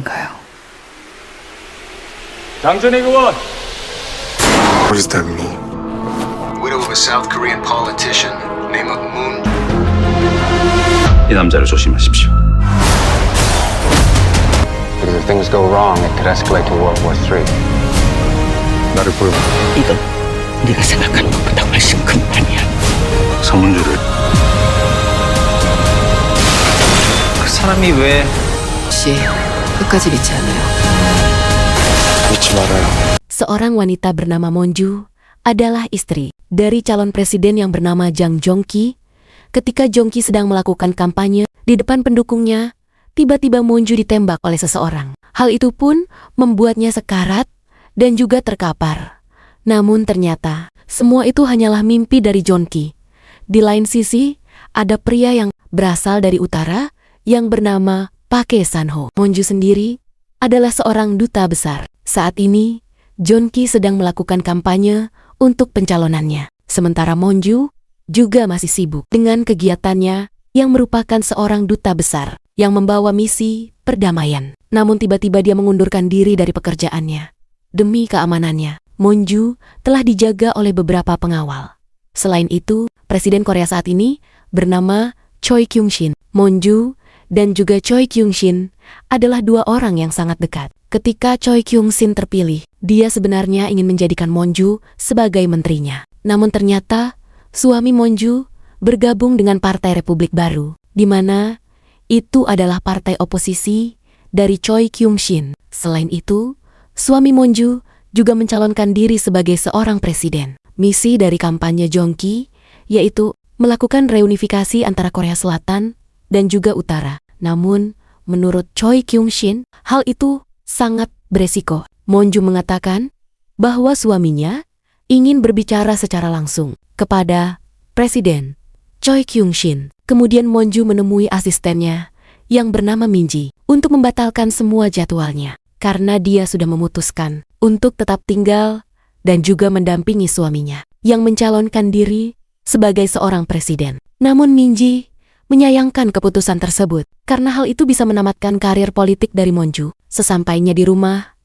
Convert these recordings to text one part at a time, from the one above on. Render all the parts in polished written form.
아닌가요? 장준익 의원. What does that mean? Widow of a South Korean politician, name of Moon. 이 남자를 조심하십시오. Because if things go wrong, it could escalate to World War III. 나를 보여. 이건 네가 생각하는 것보다 훨씬 큰 판이야. 성문주를 그 사람이 왜 혹시 끝까지 믿지 않아요? 믿지 말아요. Seorang wanita bernama Monju adalah istri dari calon presiden yang bernama Jang Jong-ki. Ketika Jong-ki sedang melakukan kampanye di depan pendukungnya, tiba-tiba Monju ditembak oleh seseorang. Hal itu pun membuatnya sekarat dan juga terkapar. Namun ternyata semua itu hanyalah mimpi dari Jong-ki. Di lain sisi, ada pria yang berasal dari utara yang bernama Park San-ho. Monju sendiri adalah seorang duta besar. Saat ini, Jong-ki sedang melakukan kampanye untuk pencalonannya. Sementara Monju juga masih sibuk dengan kegiatannya yang merupakan seorang duta besar yang membawa misi perdamaian. Namun tiba-tiba dia mengundurkan diri dari pekerjaannya. Demi keamanannya, Monju telah dijaga oleh beberapa pengawal. Selain itu, Presiden Korea saat ini bernama Choi Kyung-shin. Monju dan juga Choi Kyung-shin adalah dua orang yang sangat dekat. Ketika Choi Kyung-shin terpilih, dia sebenarnya ingin menjadikan Monju sebagai menterinya. Namun ternyata suami Monju bergabung dengan Partai Republik Baru, di mana itu adalah partai oposisi dari Choi Kyung-shin. Selain itu, suami Monju juga mencalonkan diri sebagai seorang presiden. Misi dari kampanye Jong-ki yaitu melakukan reunifikasi antara Korea Selatan dan juga Utara. Namun, menurut Choi Kyung-shin, hal itu sangat beresiko. Monju mengatakan bahwa suaminya ingin berbicara secara langsung kepada Presiden Choi Kyung-shin. Kemudian Monju menemui asistennya yang bernama Minji untuk membatalkan semua jadwalnya karena dia sudah memutuskan untuk tetap tinggal dan juga mendampingi suaminya yang mencalonkan diri sebagai seorang presiden. Namun Minji menyayangkan keputusan tersebut karena hal itu bisa menamatkan karir politik dari Monju. Sesampainya di rumah,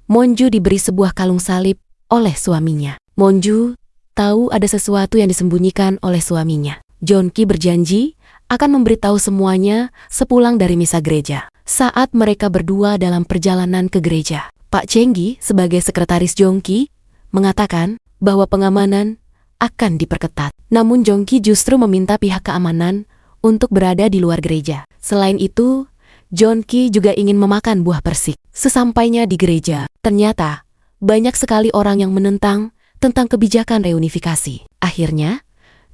Monju diberi sebuah kalung salib oleh suaminya. Monju tahu ada sesuatu yang disembunyikan oleh suaminya. Jong-ki berjanji akan memberitahu semuanya sepulang dari misa gereja. Saat mereka berdua dalam perjalanan ke gereja, Pak Cheng-gi sebagai sekretaris Jong-ki mengatakan bahwa pengamanan akan diperketat. Namun Jong-ki justru meminta pihak keamanan untuk berada di luar gereja. Selain itu, Jong-ki juga ingin memakan buah persik. Sesampainya di gereja, ternyata banyak sekali orang yang menentang tentang kebijakan reunifikasi. Akhirnya,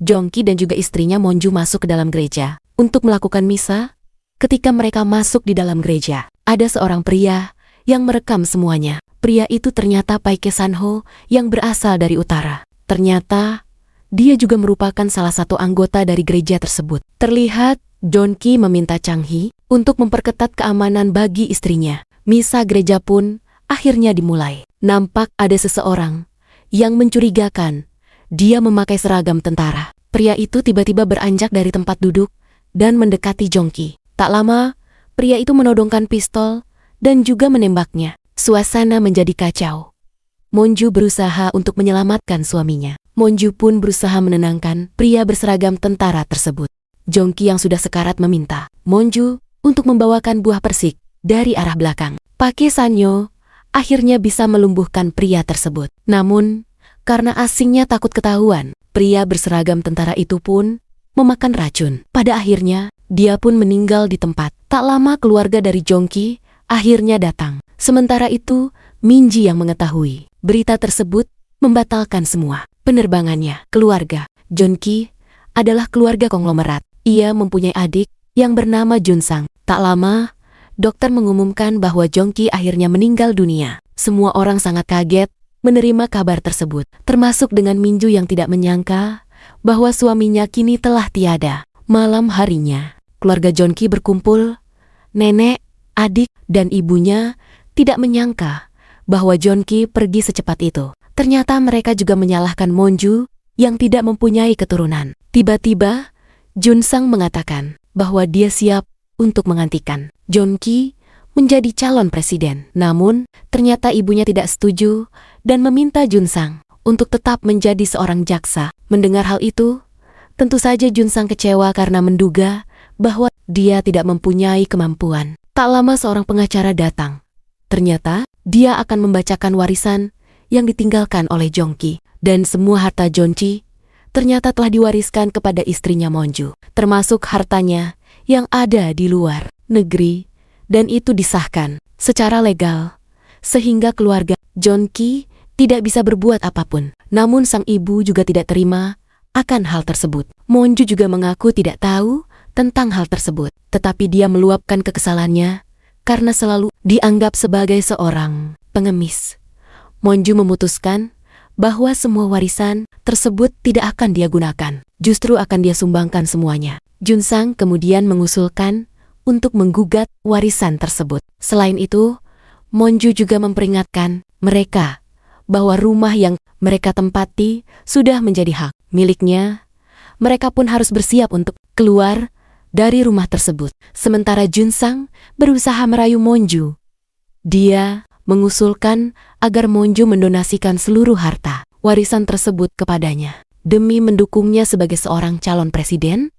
Jong-ki dan juga istrinya Monju masuk ke dalam gereja untuk melakukan misa. Ketika mereka masuk di dalam gereja, ada seorang pria yang merekam semuanya. Pria itu ternyata Park San-ho yang berasal dari utara. Ternyata dia juga merupakan salah satu anggota dari gereja tersebut. Terlihat Jong-ki meminta Chang-hee untuk memperketat keamanan bagi istrinya. Misa gereja pun akhirnya dimulai. Nampak ada seseorang yang mencurigakan. Dia memakai seragam tentara. Pria itu tiba-tiba beranjak dari tempat duduk dan mendekati Jong-ki. Tak lama, pria itu menodongkan pistol dan juga menembaknya. Suasana menjadi kacau. Monju berusaha untuk menyelamatkan suaminya. Monju pun berusaha menenangkan pria berseragam tentara tersebut. Jong-ki yang sudah sekarat meminta Monju untuk membawakan buah persik dari arah belakang. Park San-ho akhirnya bisa melumpuhkan pria tersebut. Namun, karena asingnya takut ketahuan, pria berseragam tentara itu pun memakan racun. Pada akhirnya, dia pun meninggal di tempat. Tak lama keluarga dari Jong-ki akhirnya datang. Sementara itu, Minji yang mengetahui berita tersebut membatalkan semua penerbangannya. Keluarga Jong-ki adalah keluarga konglomerat. Ia mempunyai adik yang bernama Jun-sang. Tak lama, dokter mengumumkan bahwa Jong-ki akhirnya meninggal dunia. Semua orang sangat kaget menerima kabar tersebut, termasuk dengan Minju yang tidak menyangka bahwa suaminya kini telah tiada. Malam harinya, keluarga Jong-ki berkumpul. Nenek, adik, dan ibunya tidak menyangka bahwa Jong-ki pergi secepat itu. Ternyata mereka juga menyalahkan Monju yang tidak mempunyai keturunan. Tiba-tiba, Jun-sang mengatakan bahwa dia siap untuk menggantikan Jong-ki menjadi calon presiden. Namun, ternyata ibunya tidak setuju dan meminta Junsang untuk tetap menjadi seorang jaksa. Mendengar hal itu, tentu saja Junsang kecewa karena menduga bahwa dia tidak mempunyai kemampuan. Tak lama seorang pengacara datang. Ternyata, dia akan membacakan warisan yang ditinggalkan oleh Jongki. Dan semua harta Jonci ternyata telah diwariskan kepada istrinya Monju, termasuk hartanya yang ada di luar negeri, dan itu disahkan secara legal, sehingga keluarga Jongki tidak bisa berbuat apapun. Namun sang ibu juga tidak terima akan hal tersebut. Monju juga mengaku tidak tahu tentang hal tersebut, tetapi dia meluapkan kekesalannya karena selalu dianggap sebagai seorang pengemis. Monju memutuskan bahwa semua warisan tersebut tidak akan dia gunakan, justru akan dia sumbangkan semuanya. Junsang kemudian mengusulkan untuk menggugat warisan tersebut. Selain itu, Monju juga memperingatkan mereka bahwa rumah yang mereka tempati sudah menjadi hak miliknya. Mereka pun harus bersiap untuk keluar dari rumah tersebut. Sementara Junsang berusaha merayu Monju. Dia mengusulkan agar Monju mendonasikan seluruh harta warisan tersebut kepadanya demi mendukungnya sebagai seorang calon presiden.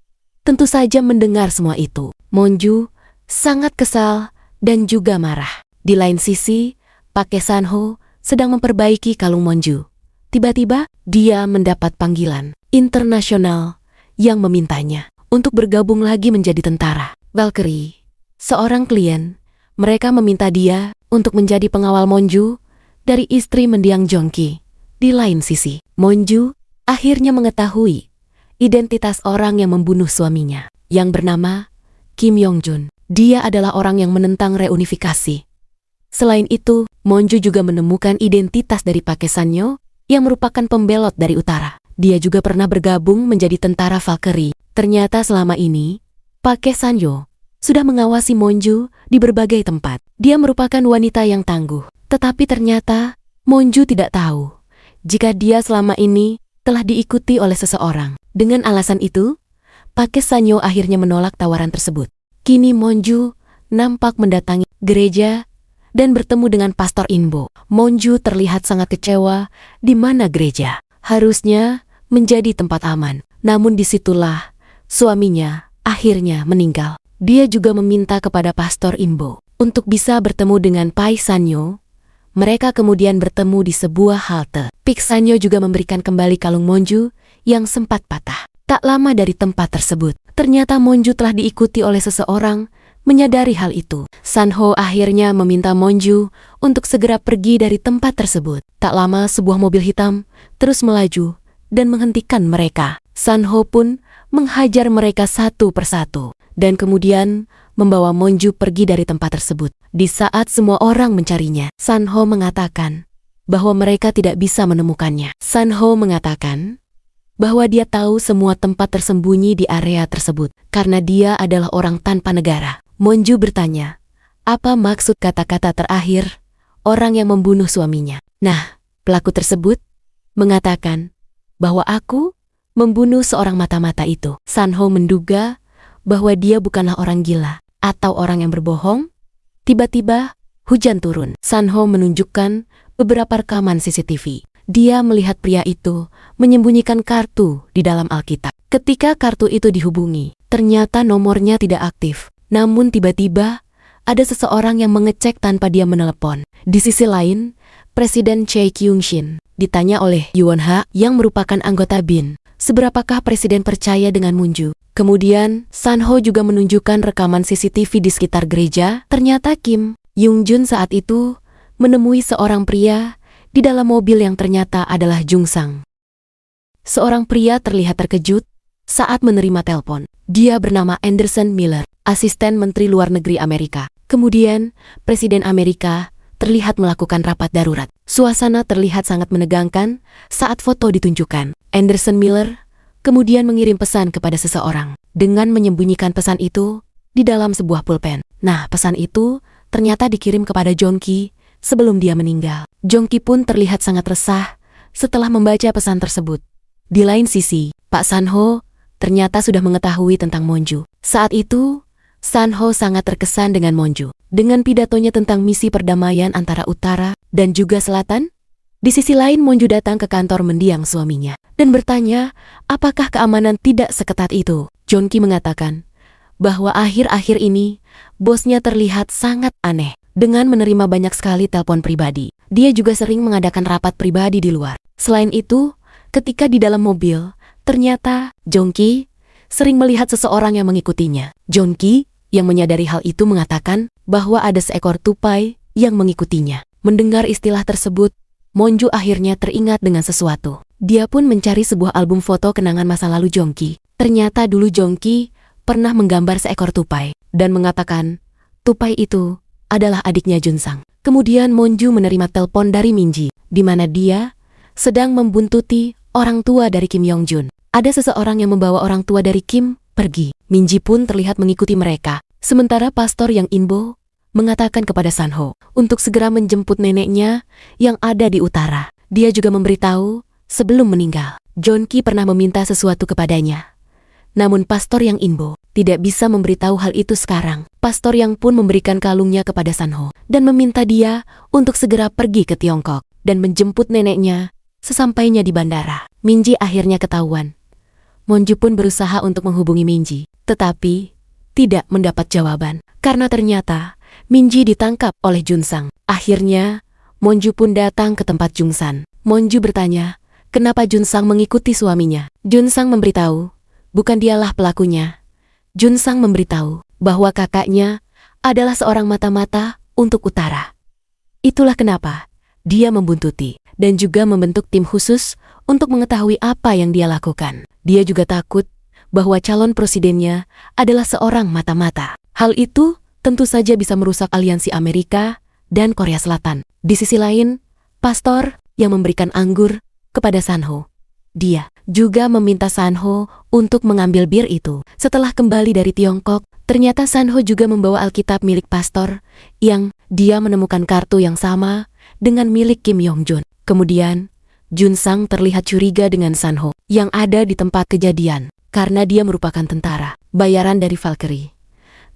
Tentu saja mendengar semua itu, Monju sangat kesal dan juga marah. Di lain sisi, Pak Sanho sedang memperbaiki kalung Monju. Tiba-tiba, dia mendapat panggilan internasional yang memintanya untuk bergabung lagi menjadi tentara. Valkyrie, seorang klien, mereka meminta dia untuk menjadi pengawal Monju dari istri mendiang Jongki. Di lain sisi, Monju akhirnya mengetahui identitas orang yang membunuh suaminya, yang bernama Kim Yong-jun. Dia adalah orang yang menentang reunifikasi. Selain itu, Monju juga menemukan identitas dari Pak Sanyo yang merupakan pembelot dari utara. Dia juga pernah bergabung menjadi tentara Valkyrie. Ternyata selama ini, Pak Sanyo sudah mengawasi Monju di berbagai tempat. Dia merupakan wanita yang tangguh. Tetapi ternyata Monju tidak tahu jika dia selama ini telah diikuti oleh seseorang. Dengan alasan itu, Pak Sanyo akhirnya menolak tawaran tersebut. Kini Monju nampak mendatangi gereja dan bertemu dengan Pastor Inbo. Monju terlihat sangat kecewa di mana gereja harusnya menjadi tempat aman. Namun disitulah suaminya akhirnya meninggal. Dia juga meminta kepada Pastor Inbo untuk bisa bertemu dengan Pai Sanyo. Mereka kemudian bertemu di sebuah halte. Pak Sanyo juga memberikan kembali kalung Monju yang sempat patah. Tak lama dari tempat tersebut, ternyata Monju telah diikuti oleh seseorang. Menyadari hal itu, Sanho akhirnya meminta Monju untuk segera pergi dari tempat tersebut. Tak lama sebuah mobil hitam terus melaju dan menghentikan mereka. Sanho pun menghajar mereka satu persatu dan kemudian membawa Monju pergi dari tempat tersebut. Di saat semua orang mencarinya, Sanho mengatakan bahwa mereka tidak bisa menemukannya. Sanho mengatakan bahwa dia tahu semua tempat tersembunyi di area tersebut karena dia adalah orang tanpa negara. Monju bertanya, apa maksud kata-kata terakhir orang yang membunuh suaminya? Nah, pelaku tersebut mengatakan bahwa aku membunuh seorang mata-mata itu. Sanho menduga bahwa dia bukanlah orang gila atau orang yang berbohong. Tiba-tiba, hujan turun. Sanho menunjukkan beberapa rekaman CCTV. Dia melihat pria itu menyembunyikan kartu di dalam Alkitab. Ketika kartu itu dihubungi, ternyata nomornya tidak aktif. Namun tiba-tiba, ada seseorang yang mengecek tanpa dia menelepon. Di sisi lain, Presiden Choi Kyung-shin ditanya oleh Yuon Ha yang merupakan anggota BIN, seberapakah Presiden percaya dengan Monju? Kemudian, Sanho juga menunjukkan rekaman CCTV di sekitar gereja. Ternyata Kim Yong-jun saat itu menemui seorang pria di dalam mobil yang ternyata adalah Junsang. Seorang pria terlihat terkejut saat menerima telepon. Dia bernama Anderson Miller, asisten Menteri Luar Negeri Amerika. Kemudian, Presiden Amerika terlihat melakukan rapat darurat. Suasana terlihat sangat menegangkan saat foto ditunjukkan. Anderson Miller kemudian mengirim pesan kepada seseorang dengan menyembunyikan pesan itu di dalam sebuah pulpen. Nah, pesan itu ternyata dikirim kepada Jongki sebelum dia meninggal. Jongki pun terlihat sangat resah setelah membaca pesan tersebut. Di lain sisi, Pak Sanho ternyata sudah mengetahui tentang Monju. Saat itu, Sanho sangat terkesan dengan Monju. Dengan pidatonya tentang misi perdamaian antara utara dan juga selatan, di sisi lain Monju datang ke kantor mendiang suaminya dan bertanya apakah keamanan tidak seketat itu. Jongki mengatakan bahwa akhir-akhir ini bosnya terlihat sangat aneh dengan menerima banyak sekali telepon pribadi. Dia juga sering mengadakan rapat pribadi di luar. Selain itu, ketika di dalam mobil, ternyata Jongki sering melihat seseorang yang mengikutinya. Jongki yang menyadari hal itu mengatakan bahwa ada seekor tupai yang mengikutinya. Mendengar istilah tersebut, Monju akhirnya teringat dengan sesuatu. Dia pun mencari sebuah album foto kenangan masa lalu Jongki. Ternyata dulu Jongki pernah menggambar seekor tupai dan mengatakan tupai itu adalah adiknya Junsang. Kemudian Monju menerima telepon dari Minji, di mana dia sedang membuntuti orang tua dari Kim Yongjun. Ada seseorang yang membawa orang tua dari Kim pergi. Minji pun terlihat mengikuti mereka. Sementara pastor yang Inbo mengatakan kepada Sanho untuk segera menjemput neneknya yang ada di utara. Dia juga memberitahu sebelum meninggal, Jongki pernah meminta sesuatu kepadanya. Namun pastor yang Inbo tidak bisa memberitahu hal itu sekarang. Pastor yang pun memberikan kalungnya kepada Sanho dan meminta dia untuk segera pergi ke Tiongkok dan menjemput neneknya sesampainya di bandara. Minji akhirnya ketahuan. Monju pun berusaha untuk menghubungi Minji, tetapi tidak mendapat jawaban karena ternyata Minji ditangkap oleh Junsang. Akhirnya, Monju pun datang ke tempat Jungsan. Monju bertanya, kenapa Junsang mengikuti suaminya? Junsang memberitahu, bukan dialah pelakunya. Junsang memberitahu bahwa kakaknya adalah seorang mata-mata untuk utara. Itulah kenapa dia membuntuti dan juga membentuk tim khusus untuk mengetahui apa yang dia lakukan. Dia juga takut bahwa calon presidennya adalah seorang mata-mata. Hal itu tentu saja bisa merusak aliansi Amerika dan Korea Selatan. Di sisi lain, pastor yang memberikan anggur kepada Sanho. Dia juga meminta Sanho untuk mengambil bir itu. Setelah kembali dari Tiongkok, ternyata Sanho juga membawa Alkitab milik pastor yang dia menemukan kartu yang sama dengan milik Kim Yongjun. Kemudian, Junsang terlihat curiga dengan Sanho yang ada di tempat kejadian karena dia merupakan tentara bayaran dari Valkyrie.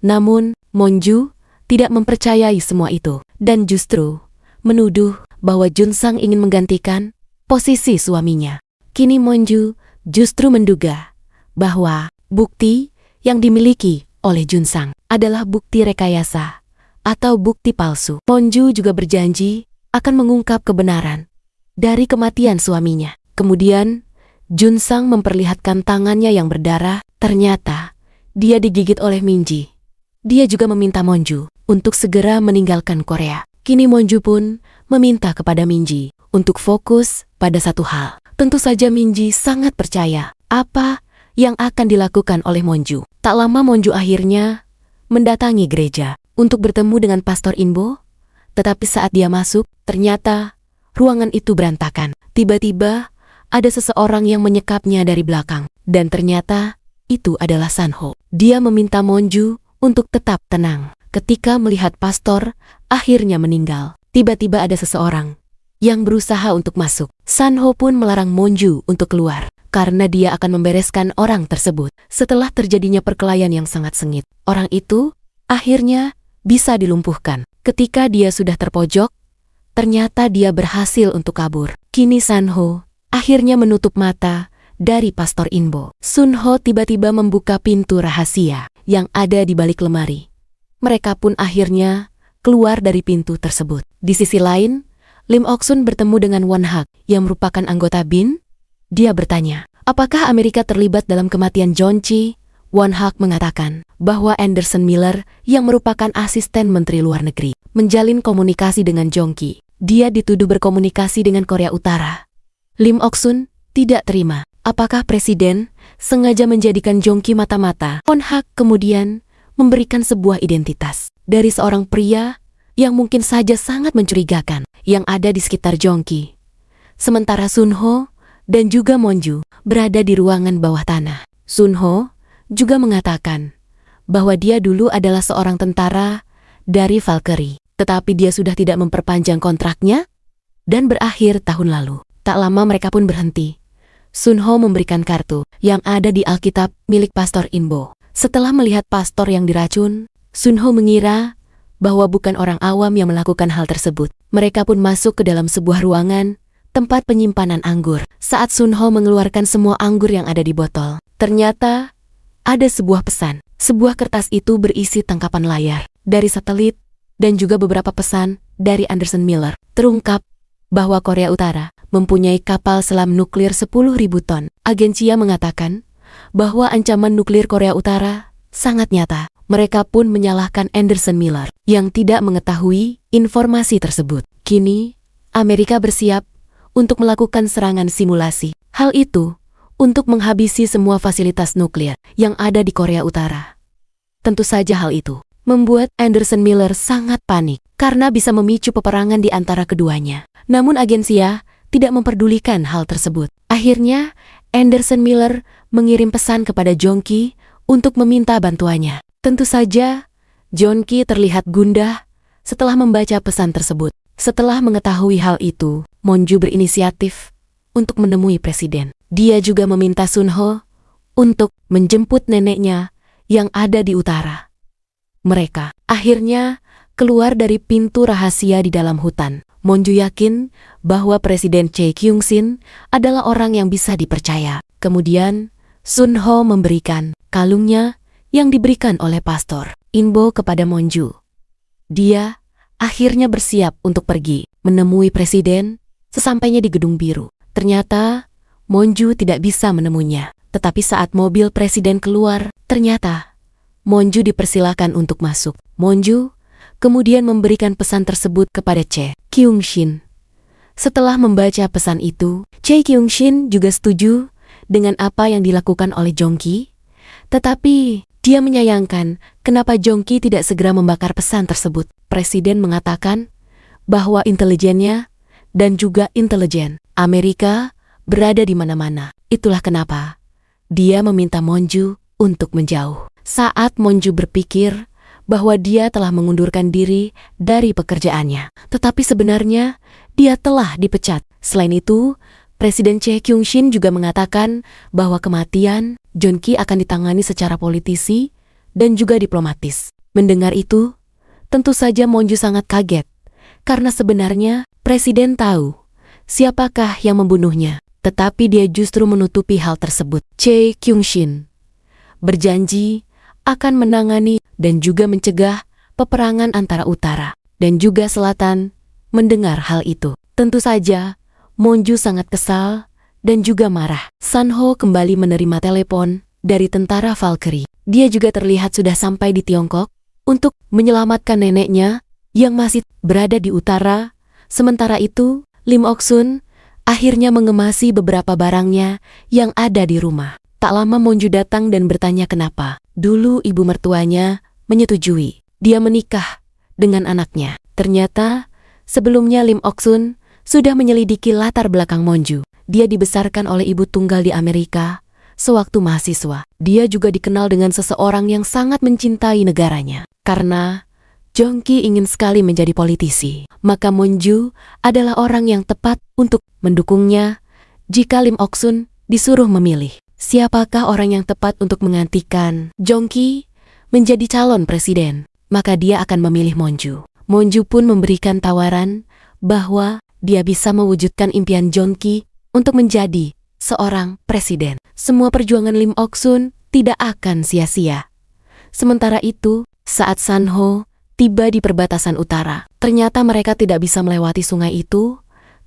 Namun, Monju tidak mempercayai semua itu dan justru menuduh bahwa Junsang ingin menggantikan posisi suaminya. Kini Monju justru menduga bahwa bukti yang dimiliki oleh Junsang adalah bukti rekayasa atau bukti palsu. Monju juga berjanji akan mengungkap kebenaran dari kematian suaminya. Kemudian, Junsang memperlihatkan tangannya yang berdarah. Ternyata, dia digigit oleh Minji. Dia juga meminta Monju untuk segera meninggalkan Korea. Kini Monju pun meminta kepada Minji untuk fokus pada satu hal. Tentu saja Minji sangat percaya apa yang akan dilakukan oleh Monju. Tak lama Monju akhirnya mendatangi gereja untuk bertemu dengan Pastor Inbo. Tetapi saat dia masuk, ternyata ruangan itu berantakan. Tiba-tiba, ada seseorang yang menyekapnya dari belakang. Dan ternyata, itu adalah Sanho. Dia meminta Monju untuk tetap tenang. Ketika melihat pastor akhirnya meninggal, tiba-tiba ada seseorang yang berusaha untuk masuk. Sanho pun melarang Monju untuk keluar, karena dia akan membereskan orang tersebut. Setelah terjadinya perkelahian yang sangat sengit, orang itu akhirnya bisa dilumpuhkan. Ketika dia sudah terpojok, ternyata dia berhasil untuk kabur. Kini Sanho akhirnya menutup mata dari Pastor Inbo. Sunho tiba-tiba membuka pintu rahasia yang ada di balik lemari. Mereka pun akhirnya keluar dari pintu tersebut. Di sisi lain, Lim Ok-sun bertemu dengan Won Hak yang merupakan anggota BIN. Dia bertanya, apakah Amerika terlibat dalam kematian Jongki? Won Hak mengatakan bahwa Anderson Miller yang merupakan asisten Menteri Luar Negeri menjalin komunikasi dengan Jongki. Dia dituduh berkomunikasi dengan Korea Utara. Lim Ok-sun tidak terima. Apakah presiden sengaja menjadikan Jongki mata-mata? Won Hak kemudian memberikan sebuah identitas dari seorang pria yang mungkin saja sangat mencurigakan yang ada di sekitar Jongki. Sementara Sunho dan juga Monju berada di ruangan bawah tanah. Sunho juga mengatakan bahwa dia dulu adalah seorang tentara dari Valkyrie, tetapi dia sudah tidak memperpanjang kontraknya dan berakhir tahun lalu. Tak lama mereka pun berhenti. Sunho memberikan kartu yang ada di Alkitab milik Pastor Inbo. Setelah melihat pastor yang diracun, Sunho mengira bahwa bukan orang awam yang melakukan hal tersebut. Mereka pun masuk ke dalam sebuah ruangan, tempat penyimpanan anggur. Saat Sunho mengeluarkan semua anggur yang ada di botol, ternyata ada sebuah pesan. Sebuah kertas itu berisi tangkapan layar dari satelit dan juga beberapa pesan dari Anderson Miller. Terungkap bahwa Korea Utara mempunyai kapal selam nuklir 10.000 ton. Agensia mengatakan bahwa ancaman nuklir Korea Utara sangat nyata. Mereka pun menyalahkan Anderson Miller yang tidak mengetahui informasi tersebut. Kini, Amerika bersiap untuk melakukan serangan simulasi. Hal itu untuk menghabisi semua fasilitas nuklir yang ada di Korea Utara. Tentu saja hal itu membuat Anderson Miller sangat panik karena bisa memicu peperangan di antara keduanya. Namun agensia tidak memperdulikan hal tersebut. Akhirnya, Anderson Miller mengirim pesan kepada Jong-ki untuk meminta bantuannya. Tentu saja, Jong-ki terlihat gundah setelah membaca pesan tersebut. Setelah mengetahui hal itu, Monju berinisiatif untuk menemui presiden. Dia juga meminta Sunho untuk menjemput neneknya yang ada di utara. Mereka akhirnya keluar dari pintu rahasia di dalam hutan. Monju yakin bahwa Presiden Chae Kyung-shin adalah orang yang bisa dipercaya. Kemudian, Sunho memberikan kalungnya yang diberikan oleh Pastor Inbo kepada Monju. Dia akhirnya bersiap untuk pergi menemui presiden. Sesampainya di Gedung Biru, ternyata Monju tidak bisa menemuinya. Tetapi saat mobil presiden keluar, ternyata Monju dipersilakan untuk masuk. Monju kemudian memberikan pesan tersebut kepada Chae Kyung-shin. Setelah membaca pesan itu, Chae Kyung-shin juga setuju dengan apa yang dilakukan oleh Jong-ki. Tetapi dia menyayangkan kenapa Jong-ki tidak segera membakar pesan tersebut. Presiden mengatakan bahwa intelijennya dan juga intelijen Amerika berada di mana-mana. Itulah kenapa dia meminta Monju untuk menjauh. Saat Monju berpikir bahwa dia telah mengundurkan diri dari pekerjaannya, tetapi sebenarnya dia telah dipecat. Selain itu, Presiden Chae Kyung-shin juga mengatakan bahwa kematian Jong-ki akan ditangani secara politisi dan juga diplomatis. Mendengar itu, tentu saja Monju sangat kaget, karena sebenarnya Presiden tahu siapakah yang membunuhnya. Tetapi dia justru menutupi hal tersebut. Chae Kyung-shin berjanji akan menangani dan juga mencegah peperangan antara utara dan juga selatan. Mendengar hal itu, tentu saja Monju sangat kesal dan juga marah. Sunho kembali menerima telepon dari tentara Valkyrie. Dia juga terlihat sudah sampai di Tiongkok untuk menyelamatkan neneknya yang masih berada di utara. Sementara itu, Lim Ok-sun akhirnya mengemasi beberapa barangnya yang ada di rumah. Tak lama Monju datang dan bertanya kenapa. Dulu ibu mertuanya menyetujui dia menikah dengan anaknya. Ternyata sebelumnya Lim Ok-sun sudah menyelidiki latar belakang Monju. Dia dibesarkan oleh ibu tunggal di Amerika sewaktu mahasiswa. Dia juga dikenal dengan seseorang yang sangat mencintai negaranya. Karena Jong-ki ingin sekali menjadi politisi, maka Monju adalah orang yang tepat untuk mendukungnya. Jika Lim Ok-sun disuruh memilih siapakah orang yang tepat untuk menggantikan Jong-ki menjadi calon presiden, maka dia akan memilih Monju. Monju pun memberikan tawaran bahwa dia bisa mewujudkan impian Jong-ki untuk menjadi seorang presiden. Semua perjuangan Lim Ok-sun tidak akan sia-sia. Sementara itu, saat Sunho tiba di perbatasan utara, ternyata mereka tidak bisa melewati sungai itu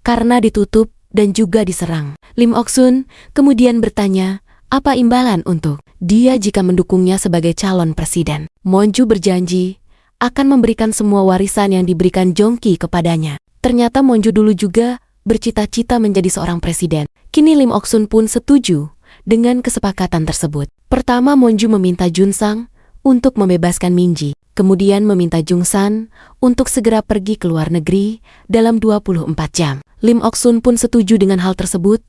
karena ditutup dan juga diserang. Lim Ok-sun kemudian bertanya apa imbalan untuk dia jika mendukungnya sebagai calon presiden. Monju berjanji akan memberikan semua warisan yang diberikan Jong-ki kepadanya. Ternyata Monju dulu juga bercita-cita menjadi seorang presiden. Kini Lim Ok-sun pun setuju dengan kesepakatan tersebut. Pertama, Monju meminta Junsang untuk membebaskan Minji. Kemudian meminta Jungsan untuk segera pergi ke luar negeri dalam 24 jam. Lim Ok-sun pun setuju dengan hal tersebut,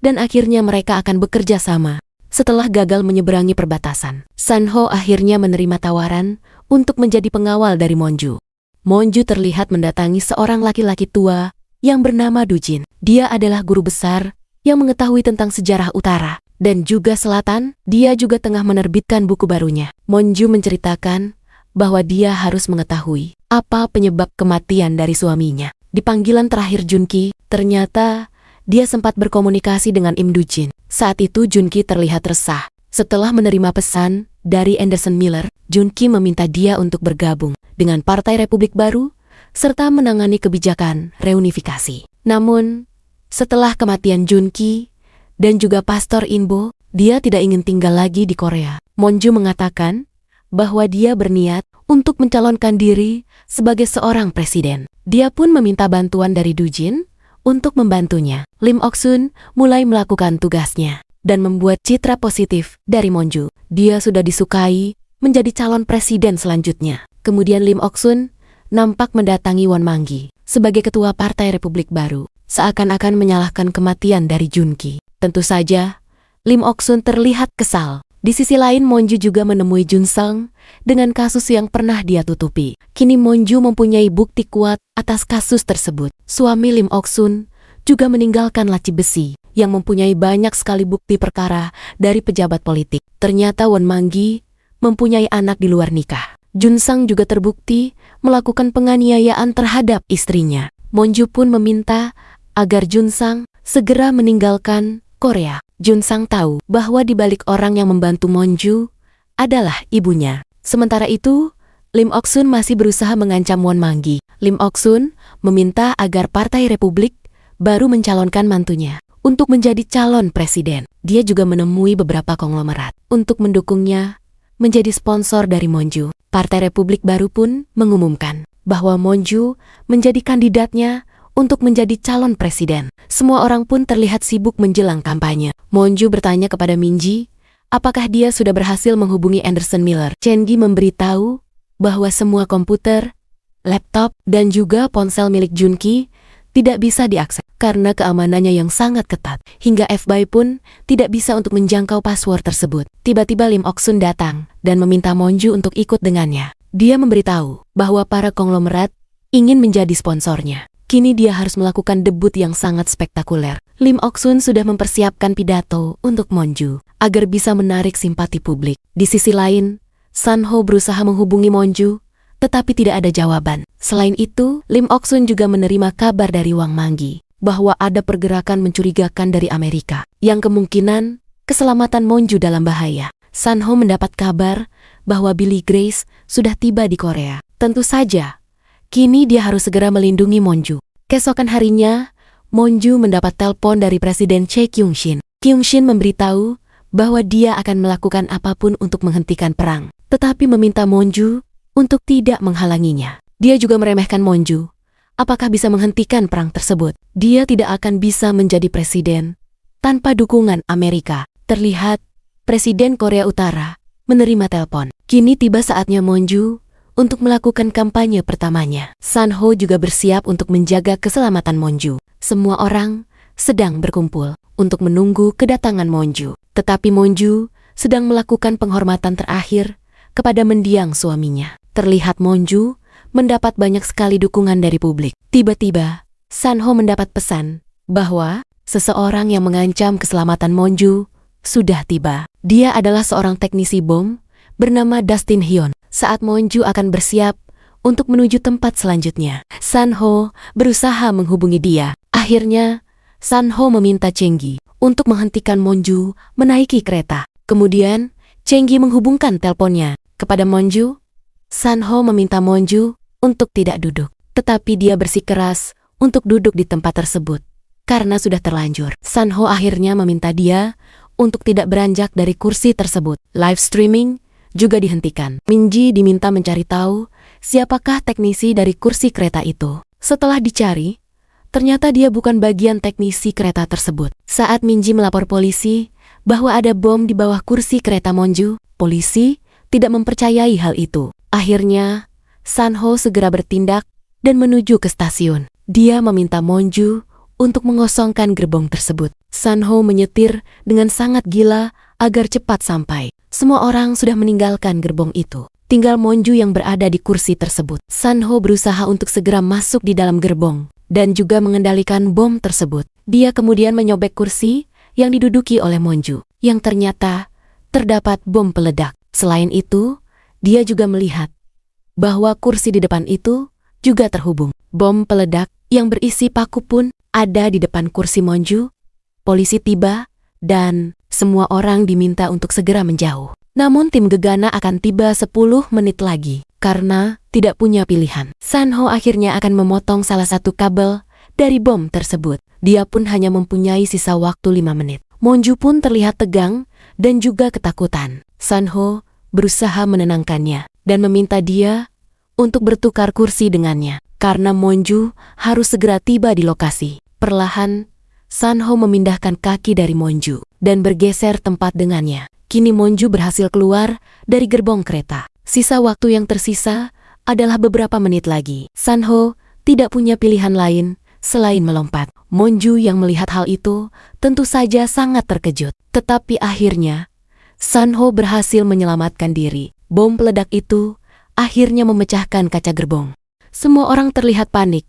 dan akhirnya mereka akan bekerja sama. Setelah gagal menyeberangi perbatasan, Sunho akhirnya menerima tawaran untuk menjadi pengawal dari Monju. Monju terlihat mendatangi seorang laki-laki tua yang bernama Dujin. Dia adalah guru besar yang mengetahui tentang sejarah utara dan juga selatan, dia juga tengah menerbitkan buku barunya. Monju menceritakan bahwa dia harus mengetahui apa penyebab kematian dari suaminya. Di panggilan terakhir Junki, ternyata dia sempat berkomunikasi dengan Im Doo-jin. Saat itu Junki terlihat resah. Setelah menerima pesan dari Anderson Miller, Junki meminta dia untuk bergabung dengan Partai Republik Baru serta menangani kebijakan reunifikasi. Namun, setelah kematian Junki dan juga Pastor Inbo, dia tidak ingin tinggal lagi di Korea. Monju mengatakan bahwa dia berniat untuk mencalonkan diri sebagai seorang presiden. Dia pun meminta bantuan dari Doo-jin untuk membantunya. Lim Ok-sun mulai melakukan tugasnya dan membuat citra positif dari Monju. Dia sudah disukai menjadi calon presiden selanjutnya. Kemudian Lim Ok-sun nampak mendatangi Won Manggi sebagai ketua Partai Republik Baru, seakan-akan menyalahkan kematian dari Junki. Tentu saja, Lim Ok-sun terlihat kesal. Di sisi lain, Monju juga menemui Jun Sung dengan kasus yang pernah dia tutupi. Kini Monju mempunyai bukti kuat atas kasus tersebut. Suami Lim Ok-sun juga meninggalkan laci besi yang mempunyai banyak sekali bukti perkara dari pejabat politik. Ternyata Won Manggi mempunyai anak di luar nikah. Jun Sung juga terbukti melakukan penganiayaan terhadap istrinya. Monju pun meminta agar Jun Sung segera meninggalkan Korea. Jun Sung tahu bahwa di balik orang yang membantu Monju adalah ibunya. Sementara itu, Lim Ok-sun masih berusaha mengancam Won Manggi. Lim Ok-sun meminta agar Partai Republik Baru mencalonkan mantunya untuk menjadi calon presiden. Dia juga menemui beberapa konglomerat untuk mendukungnya menjadi sponsor dari Monju. Partai Republik Baru pun mengumumkan bahwa Monju menjadi kandidatnya untuk menjadi calon presiden. Semua orang pun terlihat sibuk menjelang kampanye. Monju bertanya kepada Minji, apakah dia sudah berhasil menghubungi Anderson Miller. Chen-gi memberitahu bahwa semua komputer, laptop, dan juga ponsel milik Junki tidak bisa diakses karena keamanannya yang sangat ketat. Hingga FBI pun tidak bisa untuk menjangkau password tersebut. Tiba-tiba Lim Ok-sun datang dan meminta Monju untuk ikut dengannya. Dia memberitahu bahwa para konglomerat ingin menjadi sponsornya. Kini dia harus melakukan debut yang sangat spektakuler. Lim Ok-sun sudah mempersiapkan pidato untuk Monju agar bisa menarik simpati publik. Di sisi lain, Sun Ho berusaha menghubungi Monju, tetapi tidak ada jawaban. Selain itu, Lim Ok-sun juga menerima kabar dari Wang Manggi bahwa ada pergerakan mencurigakan dari Amerika yang kemungkinan keselamatan Monju dalam bahaya. Sun Ho mendapat kabar bahwa Billy Grace sudah tiba di Korea. Tentu saja, kini dia harus segera melindungi Monju. Keesokan harinya, Monju mendapat telepon dari Presiden Chae Kyung-shin. Kyung-shin memberitahu bahwa dia akan melakukan apapun untuk menghentikan perang, tetapi meminta Monju untuk tidak menghalanginya. Dia juga meremehkan Monju. Apakah bisa menghentikan perang tersebut? Dia tidak akan bisa menjadi presiden tanpa dukungan Amerika. Terlihat, Presiden Korea Utara menerima telepon. Kini tiba saatnya Monju untuk melakukan kampanye pertamanya. Sun Ho juga bersiap untuk menjaga keselamatan Monju. Semua orang sedang berkumpul untuk menunggu kedatangan Monju. Tetapi Monju sedang melakukan penghormatan terakhir kepada mendiang suaminya. Terlihat Monju mendapat banyak sekali dukungan dari publik. Tiba-tiba, Sun Ho mendapat pesan bahwa seseorang yang mengancam keselamatan Monju sudah tiba. Dia adalah seorang teknisi bom bernama Dustin Hyun. Saat Monju akan bersiap untuk menuju tempat selanjutnya, Sun Ho berusaha menghubungi dia. Akhirnya, Sun Ho meminta Cheng-gi untuk menghentikan Monju menaiki kereta. Kemudian, Cheng-gi menghubungkan teleponnya kepada Monju. Sun Ho meminta Monju untuk tidak duduk, tetapi dia bersikeras untuk duduk di tempat tersebut karena sudah terlanjur. Sun Ho akhirnya meminta dia untuk tidak beranjak dari kursi tersebut. Live streaming juga dihentikan. Minji diminta mencari tahu siapakah teknisi dari kursi kereta itu. Setelah dicari, ternyata dia bukan bagian teknisi kereta tersebut. Saat Minji melapor polisi bahwa ada bom di bawah kursi kereta Monju, polisi tidak mempercayai hal itu. Akhirnya, Sun Ho segera bertindak dan menuju ke stasiun. Dia meminta Monju untuk mengosongkan gerbong tersebut. Sun Ho menyetir dengan sangat gila agar cepat sampai. Semua orang sudah meninggalkan gerbong itu. Tinggal Monju yang berada di kursi tersebut. Sun Ho berusaha untuk segera masuk di dalam gerbong dan juga mengendalikan bom tersebut. Dia kemudian menyobek kursi yang diduduki oleh Monju, yang ternyata terdapat bom peledak. Selain itu, dia juga melihat bahwa kursi di depan itu juga terhubung. Bom peledak yang berisi paku pun ada di depan kursi Monju. Polisi tiba dan semua orang diminta untuk segera menjauh. Namun tim Gegana akan tiba 10 menit lagi karena tidak punya pilihan. Sanho akhirnya akan memotong salah satu kabel dari bom tersebut. Dia pun hanya mempunyai sisa waktu 5 menit. Monju pun terlihat tegang dan juga ketakutan. Sanho berusaha menenangkannya dan meminta dia untuk bertukar kursi dengannya karena Monju harus segera tiba di lokasi. Perlahan, Sanho memindahkan kaki dari Monju dan bergeser tempat dengannya. Kini Monju berhasil keluar dari gerbong kereta. Sisa waktu yang tersisa adalah beberapa menit lagi. Sanho tidak punya pilihan lain selain melompat. Monju yang melihat hal itu tentu saja sangat terkejut. Tetapi akhirnya, Sanho berhasil menyelamatkan diri. Bom peledak itu akhirnya memecahkan kaca gerbong. Semua orang terlihat panik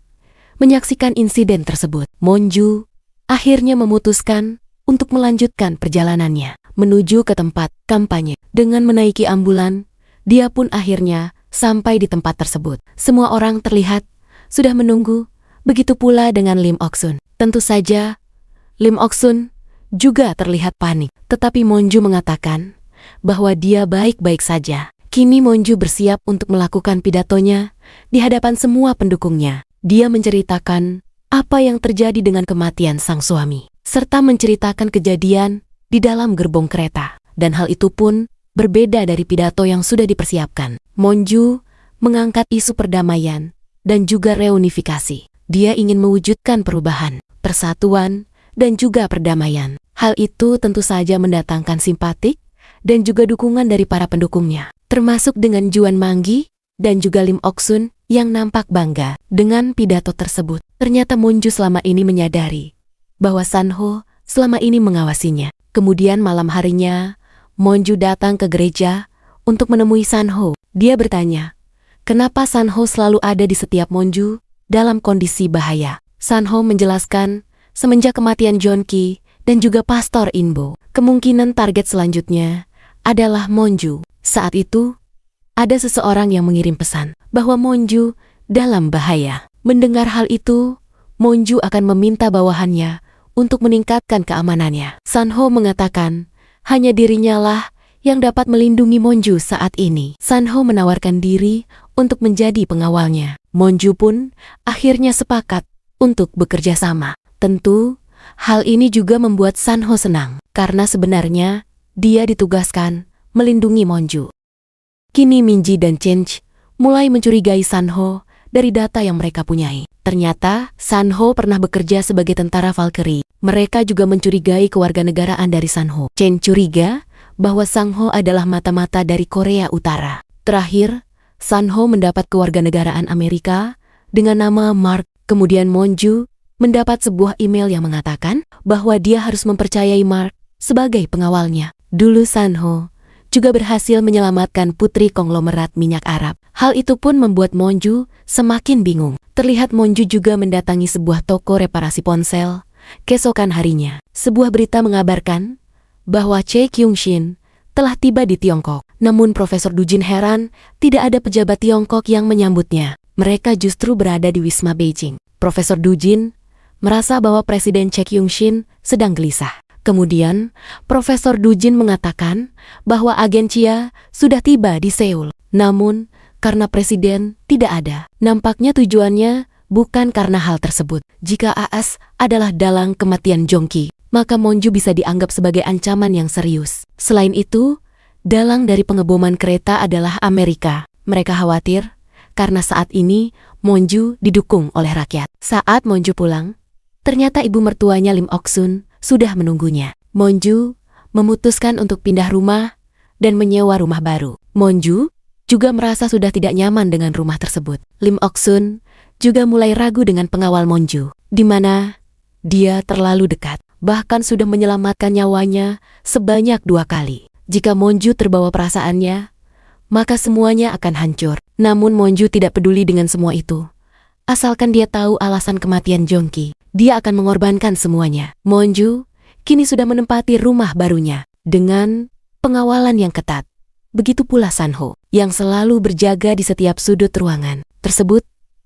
menyaksikan insiden tersebut. Monju akhirnya memutuskan untuk melanjutkan perjalanannya menuju ke tempat kampanye. Dengan menaiki ambulan, dia pun akhirnya sampai di tempat tersebut. Semua orang terlihat sudah menunggu, begitu pula dengan Lim Ok-sun. Tentu saja, Lim Ok-sun juga terlihat panik. Tetapi Monju mengatakan bahwa dia baik-baik saja. Kini Monju bersiap untuk melakukan pidatonya di hadapan semua pendukungnya. Dia menceritakan apa yang terjadi dengan kematian sang suami, serta menceritakan kejadian di dalam gerbong kereta. Dan hal itu pun berbeda dari pidato yang sudah dipersiapkan. Monju mengangkat isu perdamaian dan juga reunifikasi. Dia ingin mewujudkan perubahan, persatuan, dan juga perdamaian. Hal itu tentu saja mendatangkan simpatik dan juga dukungan dari para pendukungnya, termasuk dengan Juan Manggi dan juga Lim Ok-sun yang nampak bangga dengan pidato tersebut. Ternyata Monju selama ini menyadari bahwa Sanho selama ini mengawasinya. Kemudian malam harinya, Monju datang ke gereja untuk menemui Sanho. Dia bertanya, kenapa Sanho selalu ada di setiap Monju dalam kondisi bahaya? Sanho menjelaskan, semenjak kematian Jonki dan juga Pastor Inbo, kemungkinan target selanjutnya adalah Monju. Saat itu, ada seseorang yang mengirim pesan bahwa Monju dalam bahaya. Mendengar hal itu, Monju akan meminta bawahannya untuk meningkatkan keamanannya. Sanho mengatakan, hanya dirinya lah yang dapat melindungi Monju saat ini. Sanho menawarkan diri untuk menjadi pengawalnya. Monju pun akhirnya sepakat untuk bekerja sama. Tentu, hal ini juga membuat Sanho senang, karena sebenarnya dia ditugaskan melindungi Monju. Kini Minji dan Chenj mulai mencurigai Sanho dari data yang mereka punyai. Ternyata, Sanho pernah bekerja sebagai tentara Valkyrie. Mereka juga mencurigai kewarganegaraan dari Sanho. Chen curiga bahwa Sanho adalah mata-mata dari Korea Utara. Terakhir, Sanho mendapat kewarganegaraan Amerika dengan nama Mark. Kemudian Monju mendapat sebuah email yang mengatakan bahwa dia harus mempercayai Mark sebagai pengawalnya. Dulu Sanho juga berhasil menyelamatkan putri konglomerat minyak Arab. Hal itu pun membuat Monju semakin bingung. Terlihat Monju juga mendatangi sebuah toko reparasi ponsel. Keesokan harinya, sebuah berita mengabarkan bahwa Che Kyung-shin telah tiba di Tiongkok. Namun Profesor Dujin heran tidak ada pejabat Tiongkok yang menyambutnya. Mereka justru berada di Wisma Beijing. Profesor Dujin merasa bahwa Presiden Che Kyung-shin sedang gelisah. Kemudian, Profesor Dujin mengatakan bahwa agen Chia sudah tiba di Seoul. Namun, karena Presiden tidak ada, nampaknya tujuannya bukan karena hal tersebut. Jika AS adalah dalang kematian Jongki, maka Monju bisa dianggap sebagai ancaman yang serius. Selain itu, dalang dari pengeboman kereta adalah Amerika. Mereka khawatir karena saat ini Monju didukung oleh rakyat. Saat Monju pulang, ternyata ibu mertuanya Lim Ok-sun sudah menunggunya. Monju memutuskan untuk pindah rumah dan menyewa rumah baru. Monju juga merasa sudah tidak nyaman dengan rumah tersebut. Lim Ok-sun juga mulai ragu dengan pengawal Monju, di mana dia terlalu dekat, bahkan sudah menyelamatkan nyawanya sebanyak 2 kali. Jika Monju terbawa perasaannya, maka semuanya akan hancur. Namun Monju tidak peduli dengan semua itu. Asalkan dia tahu alasan kematian Jongki, dia akan mengorbankan semuanya. Monju kini sudah menempati rumah barunya dengan pengawalan yang ketat. Begitu pula Sanho yang selalu berjaga di setiap sudut ruangan tersebut,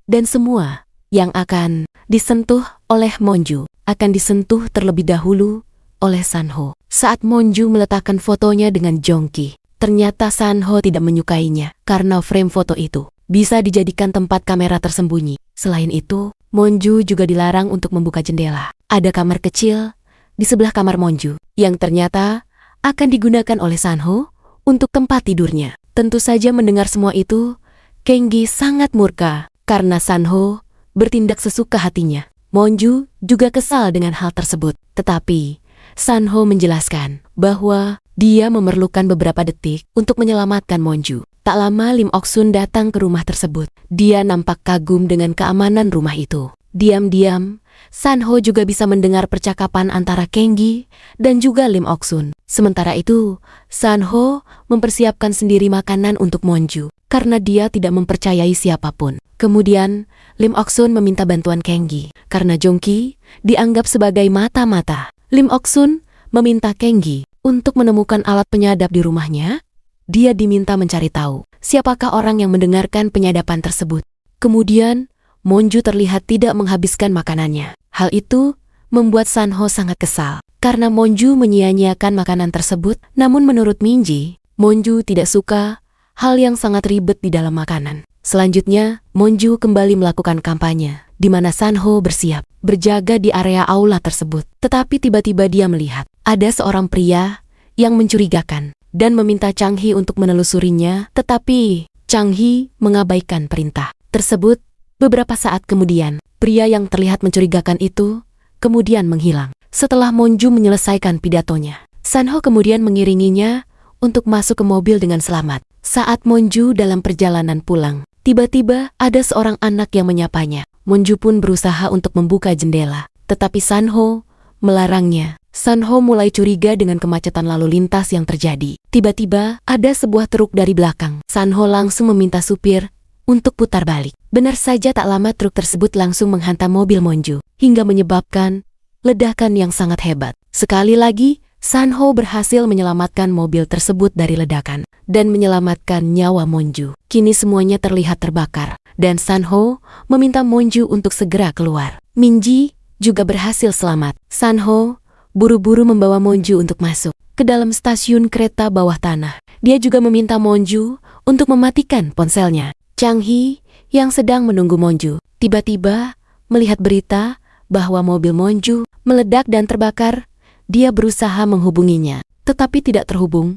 dan semua yang akan disentuh oleh Monju akan disentuh terlebih dahulu oleh Sanho. Saat Monju meletakkan fotonya dengan Jongki, ternyata Sanho tidak menyukainya karena frame foto itu bisa dijadikan tempat kamera tersembunyi. Selain itu, Monju juga dilarang untuk membuka jendela. Ada kamar kecil di sebelah kamar Monju yang ternyata akan digunakan oleh Sanho untuk tempat tidurnya. Tentu saja mendengar semua itu, Kanggi sangat murka karena Sanho bertindak sesuka hatinya. Monju juga kesal dengan hal tersebut. Tetapi Sanho menjelaskan bahwa dia memerlukan beberapa detik untuk menyelamatkan Monju. Tak lama Lim Ok-sun datang ke rumah tersebut. Dia nampak kagum dengan keamanan rumah itu. Diam-diam, Sanho juga bisa mendengar percakapan antara Kanggi dan juga Lim Ok-sun. Sementara itu, Sanho mempersiapkan sendiri makanan untuk Monju karena dia tidak mempercayai siapapun. Kemudian, Lim Ok-sun meminta bantuan Kanggi karena Jongki dianggap sebagai mata-mata. Lim Ok-sun meminta Kanggi untuk menemukan alat penyadap di rumahnya. Dia diminta mencari tahu siapakah orang yang mendengarkan penyadapan tersebut. Kemudian, Monju terlihat tidak menghabiskan makanannya. Hal itu membuat Sanho sangat kesal karena Monju menyia-nyiakan makanan tersebut. Namun menurut Minji, Monju tidak suka hal yang sangat ribet di dalam makanan. Selanjutnya, Monju kembali melakukan kampanye, di mana Sanho bersiap berjaga di area aula tersebut. Tetapi tiba-tiba dia melihat ada seorang pria yang mencurigakan dan meminta Chang-hee untuk menelusurinya, tetapi Chang-hee mengabaikan perintah tersebut. Beberapa saat kemudian, pria yang terlihat mencurigakan itu kemudian menghilang. Setelah Monju menyelesaikan pidatonya, Sanho kemudian mengiringinya untuk masuk ke mobil dengan selamat. Saat Monju dalam perjalanan pulang, tiba-tiba ada seorang anak yang menyapanya. Monju pun berusaha untuk membuka jendela, tetapi Sanho melarangnya. Sanho mulai curiga dengan kemacetan lalu lintas yang terjadi. Tiba-tiba ada sebuah truk dari belakang. Sanho langsung meminta supir untuk putar balik. Benar saja tak lama truk tersebut langsung menghantam mobil Monju hingga menyebabkan ledakan yang sangat hebat. Sekali lagi, Sanho berhasil menyelamatkan mobil tersebut dari ledakan dan menyelamatkan nyawa Monju. Kini semuanya terlihat terbakar dan Sanho meminta Monju untuk segera keluar. Minji juga berhasil selamat. Sanho buru-buru membawa Monju untuk masuk ke dalam stasiun kereta bawah tanah. Dia juga meminta Monju untuk mematikan ponselnya. Chang-hee yang sedang menunggu Monju tiba-tiba melihat berita bahwa mobil Monju meledak dan terbakar. Dia berusaha menghubunginya, tetapi tidak terhubung.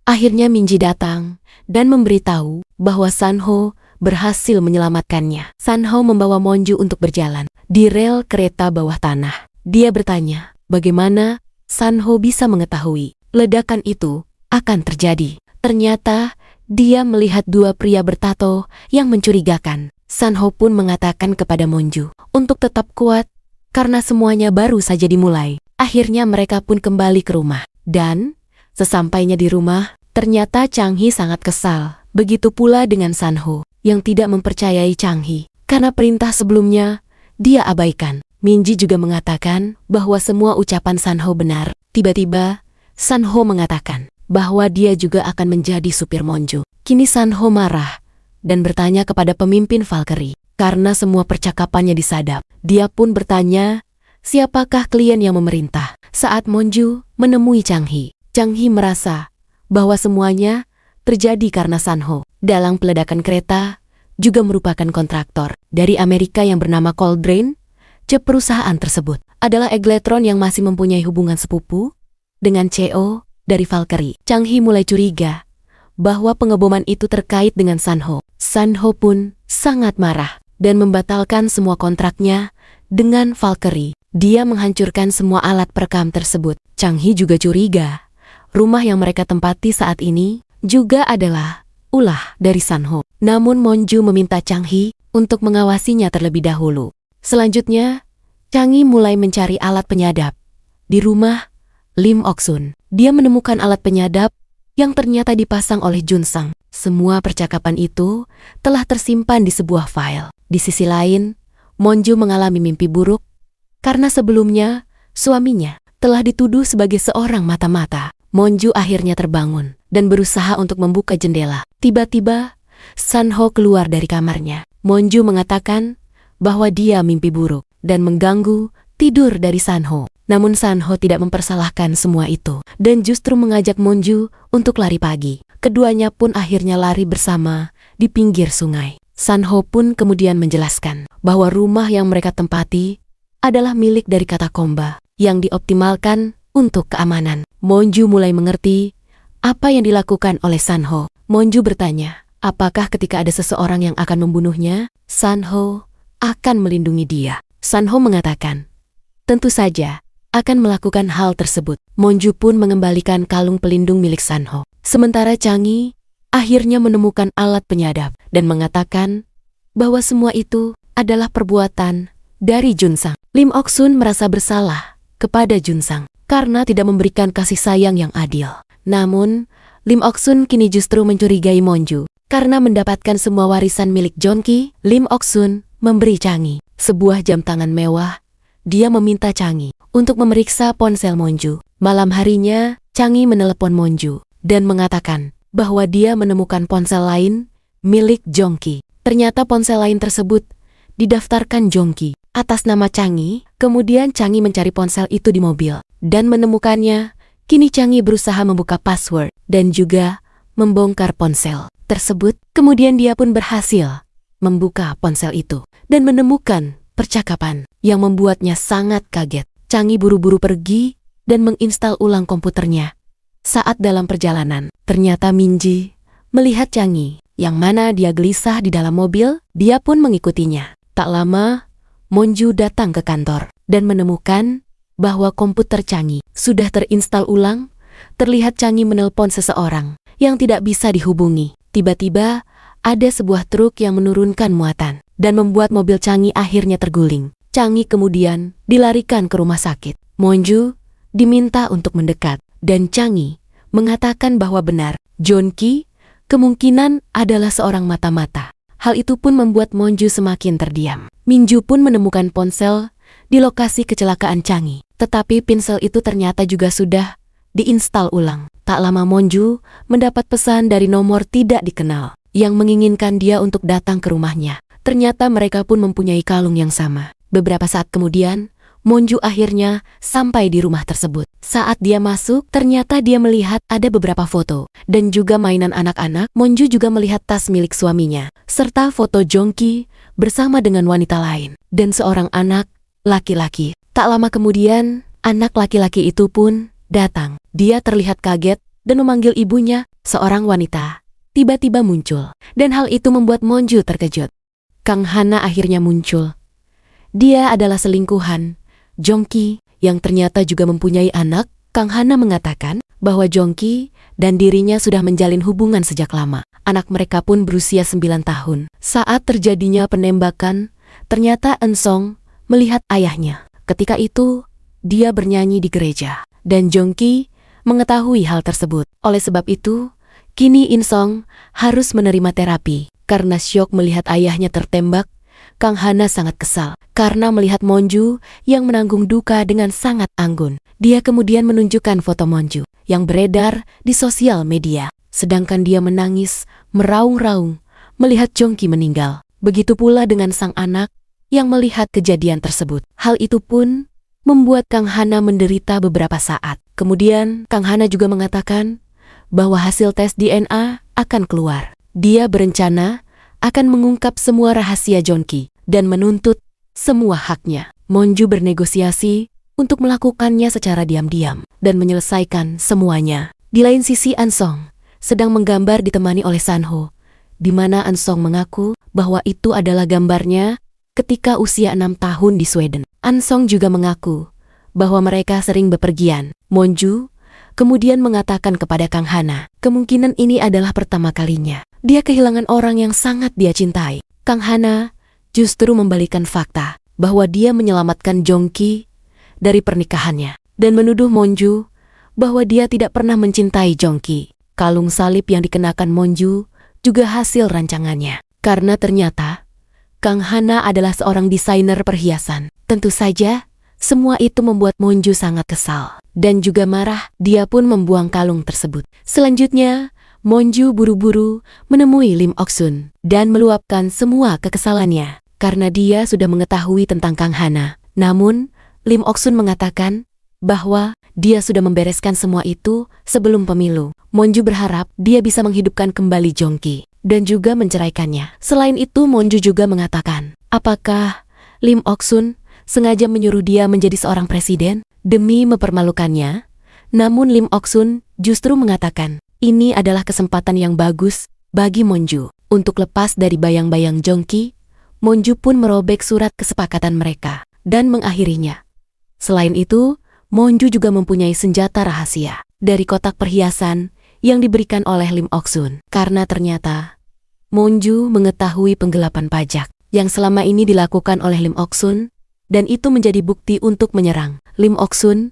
Akhirnya Minji datang dan memberitahu bahwa Sanho berhasil menyelamatkannya. Sanho membawa Monju untuk berjalan di rel kereta bawah tanah. Dia bertanya, bagaimana Sanho bisa mengetahui ledakan itu akan terjadi. Ternyata dia melihat dua pria bertato yang mencurigakan. Sanho pun mengatakan kepada Monju untuk tetap kuat karena semuanya baru saja dimulai. Akhirnya mereka pun kembali ke rumah. Dan sesampainya di rumah, ternyata Chang-hee sangat kesal. Begitu pula dengan Sanho yang tidak mempercayai Chang-hee karena perintah sebelumnya dia abaikan. Minji juga mengatakan bahwa semua ucapan Sanho benar. Tiba-tiba, Sanho mengatakan bahwa dia juga akan menjadi supir Monju. Kini Sanho marah dan bertanya kepada pemimpin Valkyrie karena semua percakapannya disadap. Dia pun bertanya, siapakah klien yang memerintah? Saat Monju menemui Chang-hee, Chang-hee merasa bahwa semuanya terjadi karena Sanho. Dalam peledakan kereta juga merupakan kontraktor dari Amerika yang bernama Coldrain. Perusahaan tersebut adalah Egletron yang masih mempunyai hubungan sepupu dengan CEO dari Valkyrie. Chang-hee mulai curiga bahwa pengeboman itu terkait dengan Sanho. Sanho pun sangat marah dan membatalkan semua kontraknya dengan Valkyrie. Dia menghancurkan semua alat perekam tersebut. Chang-hee juga curiga rumah yang mereka tempati saat ini juga adalah ulah dari Sanho. Namun Monju meminta Chang-hee untuk mengawasinya terlebih dahulu. Selanjutnya, Chang-hee mulai mencari alat penyadap di rumah Lim Ok-sun. Dia menemukan alat penyadap yang ternyata dipasang oleh Junsang. Semua percakapan itu telah tersimpan di sebuah file. Di sisi lain, Monju mengalami mimpi buruk karena sebelumnya suaminya telah dituduh sebagai seorang mata-mata. Monju akhirnya terbangun dan berusaha untuk membuka jendela. Tiba-tiba, Sanho keluar dari kamarnya. Monju mengatakan bahwa dia mimpi buruk dan mengganggu tidur dari Sanho. Namun Sanho tidak mempersalahkan semua itu dan justru mengajak Monju untuk lari pagi. Keduanya pun akhirnya lari bersama di pinggir sungai. Sanho pun kemudian menjelaskan bahwa rumah yang mereka tempati adalah milik dari katakomba yang dioptimalkan untuk keamanan. Monju mulai mengerti apa yang dilakukan oleh Sanho. Monju bertanya, apakah ketika ada seseorang yang akan membunuhnya, Sanho akan melindungi dia? Sanho mengatakan, tentu saja akan melakukan hal tersebut. Monju pun mengembalikan kalung pelindung milik Sanho. Sementara Changi akhirnya menemukan alat penyadap dan mengatakan bahwa semua itu adalah perbuatan dari Junsang. Lim Ok-sun merasa bersalah kepada Junsang karena tidak memberikan kasih sayang yang adil. Namun, Lim Ok-sun kini justru mencurigai Monju. Karena mendapatkan semua warisan milik Jongki, Lim Ok-sun memberi Changi sebuah jam tangan mewah. Dia meminta Changi untuk memeriksa ponsel Monju. Malam harinya, Changi menelepon Monju dan mengatakan bahwa dia menemukan ponsel lain milik Jongki. Ternyata ponsel lain tersebut didaftarkan Jongki atas nama Changi. Kemudian Changi mencari ponsel itu di mobil dan menemukannya. Kini Changi berusaha membuka password dan juga membongkar ponsel tersebut. Kemudian dia pun berhasil membuka ponsel itu dan menemukan percakapan yang membuatnya sangat kaget. Changi buru-buru pergi dan menginstal ulang komputernya. Saat dalam perjalanan, ternyata Minji melihat Changi yang mana dia gelisah di dalam mobil. Dia pun mengikutinya. Tak lama, Monju datang ke kantor dan menemukan bahwa komputer Changi sudah terinstal ulang. Terlihat Changi menelpon seseorang yang tidak bisa dihubungi. Tiba-tiba ada sebuah truk yang menurunkan muatan dan membuat mobil Changi akhirnya terguling. Changi kemudian dilarikan ke rumah sakit. Monju diminta untuk mendekat dan Changi mengatakan bahwa benar Jongki kemungkinan adalah seorang mata-mata. Hal itu pun membuat Monju semakin terdiam. Minju pun menemukan ponsel di lokasi kecelakaan Changi. Tetapi pinsel itu ternyata juga sudah diinstal ulang. Tak lama Monju mendapat pesan dari nomor tidak dikenal yang menginginkan dia untuk datang ke rumahnya. Ternyata mereka pun mempunyai kalung yang sama. Beberapa saat kemudian, Monju akhirnya sampai di rumah tersebut. Saat dia masuk, ternyata dia melihat ada beberapa foto dan juga mainan anak-anak. Monju juga melihat tas milik suaminya, serta foto Jongki bersama dengan wanita lain dan seorang anak laki-laki. Tak lama kemudian, anak laki-laki itu pun datang. Dia terlihat kaget dan memanggil ibunya, seorang wanita. Tiba-tiba muncul, dan hal itu membuat Monju terkejut. Kang Hana akhirnya muncul. Dia adalah selingkuhan Jongki yang ternyata juga mempunyai anak. Kang Hana mengatakan bahwa Jongki dan dirinya sudah menjalin hubungan sejak lama. Anak mereka pun berusia 9 tahun. Saat terjadinya penembakan, ternyata Ensong melihat ayahnya. Ketika itu, dia bernyanyi di gereja. Dan Jongki mengetahui hal tersebut. Oleh sebab itu, kini Insong harus menerima terapi. Karena syok melihat ayahnya tertembak, Kang Hana sangat kesal karena melihat Monju yang menanggung duka dengan sangat anggun. Dia kemudian menunjukkan foto Monju yang beredar di sosial media. Sedangkan dia menangis, meraung-raung, melihat Jongki meninggal. Begitu pula dengan sang anak yang melihat kejadian tersebut. Hal itu pun membuat Kang Hana menderita beberapa saat. Kemudian Kang Hana juga mengatakan bahwa hasil tes DNA akan keluar. Dia berencana akan mengungkap semua rahasia Jongki dan menuntut semua haknya. Monju bernegosiasi untuk melakukannya secara diam-diam dan menyelesaikan semuanya. Di lain sisi Ansong sedang menggambar ditemani oleh Sanho, di mana Ansong mengaku bahwa itu adalah gambarnya ketika usia 6 tahun di Sweden. Ansong juga mengaku bahwa mereka sering bepergian. Monju kemudian mengatakan kepada Kang Hana, kemungkinan ini adalah pertama kalinya dia kehilangan orang yang sangat dia cintai. Kang Hana justru membalikan fakta bahwa dia menyelamatkan Jongki dari pernikahannya dan menuduh Monju bahwa dia tidak pernah mencintai Jongki. Kalung salib yang dikenakan Monju juga hasil rancangannya. Karena ternyata Kang Hana adalah seorang desainer perhiasan. Tentu saja Semua itu membuat Monju sangat kesal dan juga marah. Dia pun membuang kalung tersebut. Selanjutnya, Monju buru-buru menemui Lim Ok-sun dan meluapkan semua kekesalannya karena dia sudah mengetahui tentang Kang Hana. Namun, Lim Ok-sun mengatakan bahwa dia sudah membereskan semua itu sebelum pemilu. Monju berharap dia bisa menghidupkan kembali Jongki dan juga menceraikannya. Selain itu, Monju juga mengatakan, apakah Lim Ok-sun sengaja menyuruh dia menjadi seorang presiden demi mempermalukannya? Namun Lim Ok-sun justru mengatakan, ini adalah kesempatan yang bagus bagi Monju untuk lepas dari bayang-bayang Jongki. Monju pun merobek surat kesepakatan mereka dan mengakhirinya. Selain itu, Monju juga mempunyai senjata rahasia dari kotak perhiasan yang diberikan oleh Lim Ok-sun. Karena ternyata Monju mengetahui penggelapan pajak yang selama ini dilakukan oleh Lim Ok-sun, dan itu menjadi bukti untuk menyerang Lim Ok-sun.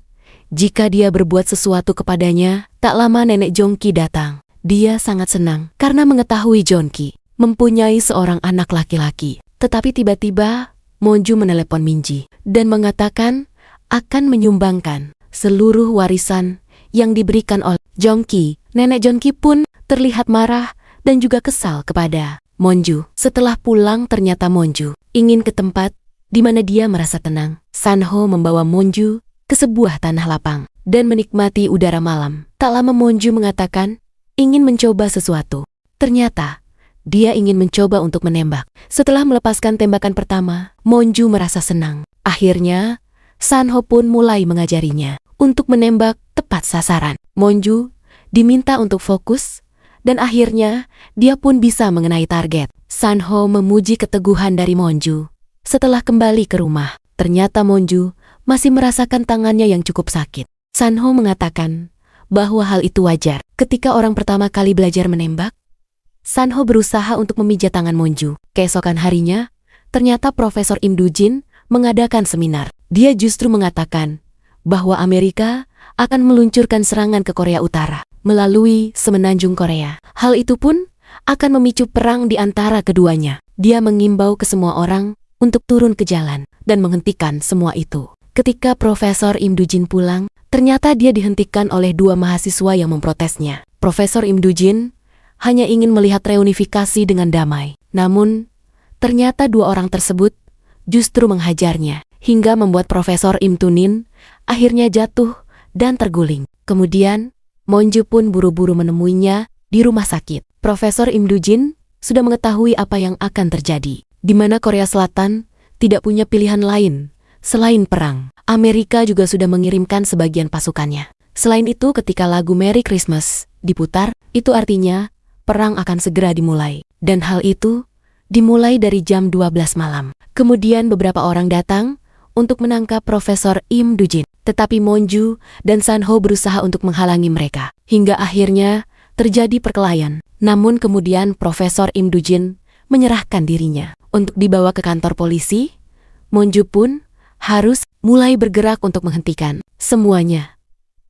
Jika dia berbuat sesuatu kepadanya, tak lama nenek Jongki datang. Dia sangat senang karena mengetahui Jongki mempunyai seorang anak laki-laki. Tetapi tiba-tiba Monju menelepon Minji dan mengatakan akan menyumbangkan seluruh warisan yang diberikan oleh Jongki. Nenek Jongki pun terlihat marah dan juga kesal kepada Monju. Setelah pulang, ternyata Monju ingin ke tempat di mana dia merasa tenang. Sanho membawa Monju ke sebuah tanah lapang dan menikmati udara malam. Tak lama Monju mengatakan ingin mencoba sesuatu. Ternyata dia ingin mencoba untuk menembak. Setelah melepaskan tembakan pertama, Monju merasa senang. Akhirnya, Sanho pun mulai mengajarinya untuk menembak tepat sasaran. Monju diminta untuk fokus dan akhirnya dia pun bisa mengenai target. Sanho memuji keteguhan dari Monju. Setelah kembali ke rumah, ternyata Monju masih merasakan tangannya yang cukup sakit. Sanho mengatakan bahwa hal itu wajar. Ketika orang pertama kali belajar menembak, Sanho berusaha untuk memijat tangan Monju. Keesokan harinya, ternyata Profesor Im Do-jin mengadakan seminar. Dia justru mengatakan bahwa Amerika akan meluncurkan serangan ke Korea Utara melalui semenanjung Korea. Hal itu pun akan memicu perang di antara keduanya. Dia mengimbau ke semua orang untuk turun ke jalan dan menghentikan semua itu. Ketika Profesor Im Do-jin pulang, ternyata dia dihentikan oleh dua mahasiswa yang memprotesnya. Profesor Im Do-jin hanya ingin melihat reunifikasi dengan damai. Namun, ternyata dua orang tersebut justru menghajarnya, hingga membuat Profesor Im Tunin akhirnya jatuh dan terguling. Kemudian, Monju pun buru-buru menemuinya di rumah sakit. Profesor Im Do-jin sudah mengetahui apa yang akan terjadi, di mana Korea Selatan tidak punya pilihan lain selain perang. Amerika juga sudah mengirimkan sebagian pasukannya. Selain itu, ketika lagu Merry Christmas diputar, itu artinya perang akan segera dimulai. Dan hal itu dimulai dari jam 12 malam. Kemudian beberapa orang datang untuk menangkap Profesor Im Do-jin. Tetapi Monju dan Sanho berusaha untuk menghalangi mereka. Hingga akhirnya terjadi perkelahian. Namun kemudian Profesor Im Do-jin menyerahkan dirinya. Untuk dibawa ke kantor polisi, Monju pun harus mulai bergerak untuk menghentikan semuanya.